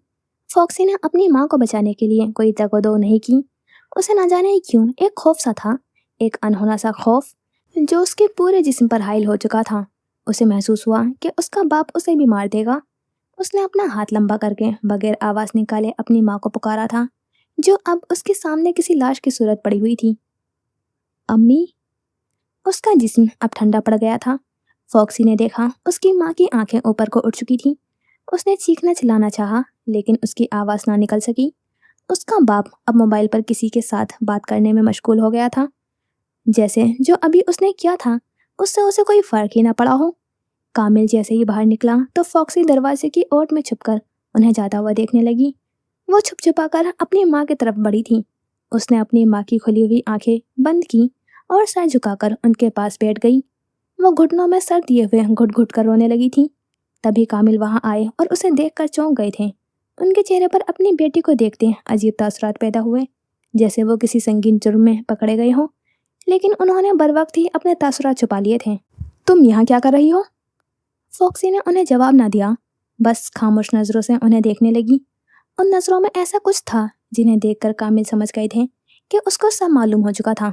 फॉक्सी ने अपनी माँ को बचाने के लिए कोई तगोदो नहीं की। उसे न जाने क्यों एक खौफ सा था, एक अनहोना सा खौफ जो उसके पूरे जिस्म पर हाइल हो चुका था। उसे महसूस हुआ कि उसका बाप उसे भी मार देगा। उसने अपना हाथ लंबा करके बगैर आवाज़ निकाले अपनी माँ को पुकारा था, जो अब उसके सामने किसी लाश की सूरत पड़ी हुई थी। अम्मी। उसका जिस्म अब ठंडा पड़ गया था। फॉक्सी ने देखा उसकी माँ की आंखें ऊपर को उठ चुकी थी। उसने चीखना चिल्लाना चाहा, लेकिन उसकी आवाज़ ना निकल सकी। उसका बाप अब मोबाइल पर किसी के साथ बात करने में मशगूल हो गया था, जैसे जो अभी उसने किया था उससे उसे कोई फर्क ही ना पड़ा हो। कामिल जैसे ही बाहर निकला तो फॉक्सी दरवाजे की ओट में छुपकर उन्हें जाता हुआ देखने लगी। वो छुप छुपा कर अपनी माँ की तरफ बढ़ी थी। उसने अपनी माँ की खुली हुई आंखें बंद की और सर झुकाकर उनके पास बैठ गई। वो घुटनों में सर दिए हुए घुट घुट कर रोने लगी थी। तभी कामिल वहां आए और उसे देखकर चौंक गए थे। उनके चेहरे पर अपनी बेटी को देखते अजीब तासुरात पैदा हुए, जैसे वो किसी संगीन जुर्म में पकड़े गए हों, लेकिन उन्होंने बरवक्त ही अपने तासुरात छुपा लिए थे। तुम यहाँ क्या कर रही हो? फॉक्सी ने उन्हें जवाब ना दिया, बस खामोश नज़रों से उन्हें देखने लगी। उन नज़रों में ऐसा कुछ था जिन्हें देखकर कामिल समझ गए थे कि उसको सब मालूम हो चुका था।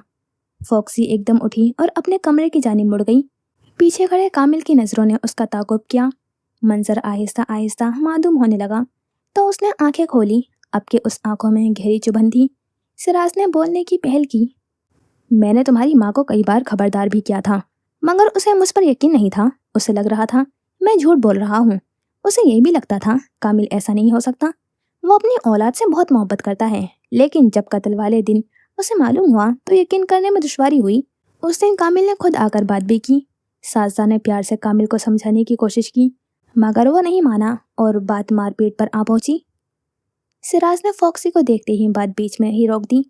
फॉक्सी एकदम उठी और अपने कमरे की जानिब मुड़ गई। पीछे खड़े कामिल की नज़रों ने उसका ताक़ुब किया। मंजर आहिस्ता आहिस्ता मालूम होने लगा तो उसने आंखें खोली। अब के उस आंखों में गहरी चुभन थी। सिराज ने बोलने की पहल की। मैंने तुम्हारी माँ को कई बार खबरदार भी किया था, मगर उसे मुझ पर यकीन नहीं था। उसे लग रहा था मैं झूठ बोल रहा हूँ। उसे यही भी लगता था कामिल ऐसा नहीं हो सकता। वो अपनी औलाद से बहुत मोहब्बत करता है, लेकिन जब कत्ल वाले दिन उसे मालूम हुआ तो यकीन करने में दुश्वारी हुई। उस दिन कामिल ने खुद आकर बात भी की। साजदा ने प्यार से कामिल को समझाने की कोशिश की, मगर वो नहीं माना और बात मारपीट पर आ पहुंची। सिराज ने फॉक्सी को देखते ही बात बीच में ही रोक दी।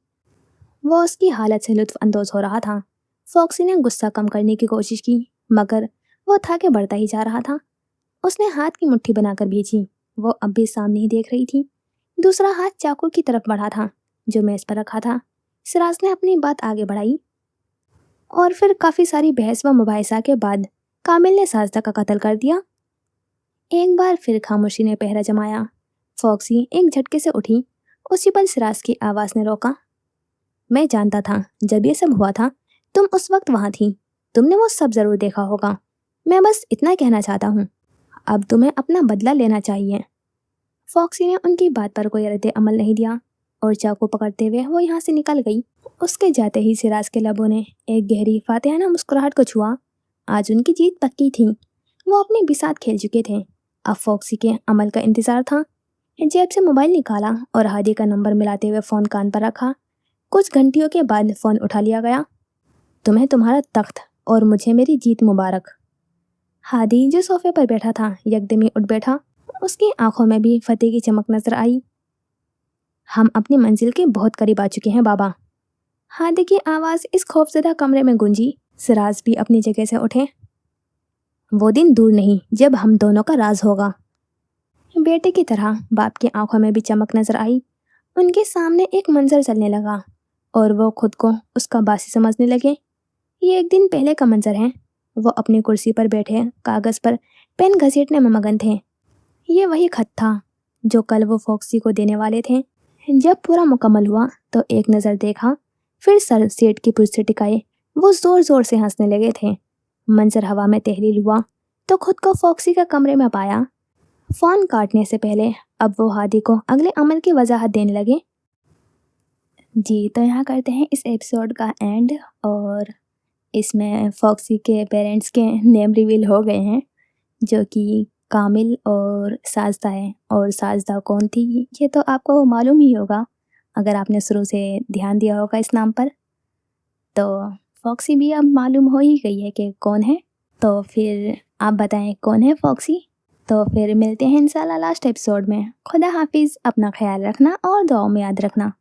वो उसकी हालत से लुत्फ अंदोज हो रहा था। फॉक्सी ने गुस्सा कम करने की कोशिश की, मगर वो था कि बढ़ता ही जा रहा था। उसने हाथ की मुट्ठी बनाकर भेजी। वो अब भी सामने ही देख रही थी। दूसरा हाथ चाकू की तरफ बढ़ा था जो मेज पर रखा था। सिराज ने अपनी बात आगे बढ़ाई और फिर काफ़ी सारी बहस व मुबाहिसा के बाद कामिल ने साजदा का कत्ल कर दिया। एक बार फिर खामोशी ने पहरा जमाया। फॉक्सी एक झटके से उठी। उसी पल सिराज की आवाज़ ने रोका। मैं जानता था जब ये सब हुआ था तुम उस वक्त वहाँ थी। तुमने वो सब ज़रूर देखा होगा। मैं बस इतना कहना चाहता हूँ, अब तुम्हें अपना बदला लेना चाहिए। फॉक्सी ने उनकी बात पर कोई रद्द अमल नहीं दिया और चाकू पकड़ते हुए वो यहाँ से निकल गई। उसके जाते ही सिराज के लबों ने एक गहरी फातिहाना मुस्कुराहट को छुआ। आज उनकी जीत पक्की थी। वो अपनी बिसात खेल चुके थे। अब फॉक्सी के अमल का इंतज़ार था। जेब से मोबाइल निकाला और हादी का नंबर मिलाते हुए फ़ोन कान पर रखा। कुछ घंटियों के बाद फ़ोन उठा लिया गया। तुम्हें तुम्हारा तख्त और मुझे मेरी जीत मुबारक। हादी जो सोफे पर बैठा था यकदम ही उठ बैठा। उसकी आंखों में भी फतेह की चमक नजर आई। हम अपनी मंजिल के बहुत करीब आ चुके हैं बाबा। हादी की आवाज़ इस खौफजदा कमरे में गूंजी। सिराज भी अपनी जगह से उठे। वो दिन दूर नहीं जब हम दोनों का राज होगा। बेटे की तरह बाप की आंखों में भी चमक नजर आई। उनके सामने एक मंजर चलने लगा और वो खुद को उसका बासी समझने लगे। ये एक दिन पहले का मंजर है। वो अपनी कुर्सी पर बैठे कागज़ पर पेन घसीटने में मगन थे। ये वही खत था जो कल वो फॉक्सी को देने वाले थे। जब पूरा मुकम्मल हुआ तो एक नज़र देखा, फिर सर सीट की पुर्ज से टिकाए वो ज़ोर ज़ोर से हंसने लगे थे। मंजर हवा में तहलील हुआ तो खुद को फॉक्सी के कमरे में पाया। फ़ोन काटने से पहले अब वो हादी को अगले अमल की वजाहत देने लगे। जी, तो यहाँ करते हैं इस एपिसोड का एंड। और इसमें फॉक्सी के पेरेंट्स के नेम रिवील हो गए हैं, जो कि कामिल और साजदा है। और साजदा कौन थी ये तो आपको मालूम ही होगा अगर आपने शुरू से ध्यान दिया होगा इस नाम पर। तो फॉक्सी भी अब मालूम हो ही गई है कि कौन है। तो फिर आप बताएं कौन है फॉक्सी। तो फिर मिलते हैं इंशाल्लाह लास्ट एपिसोड में। खुदा हाफिज़, अपना ख्याल रखना और दुआओं में याद रखना।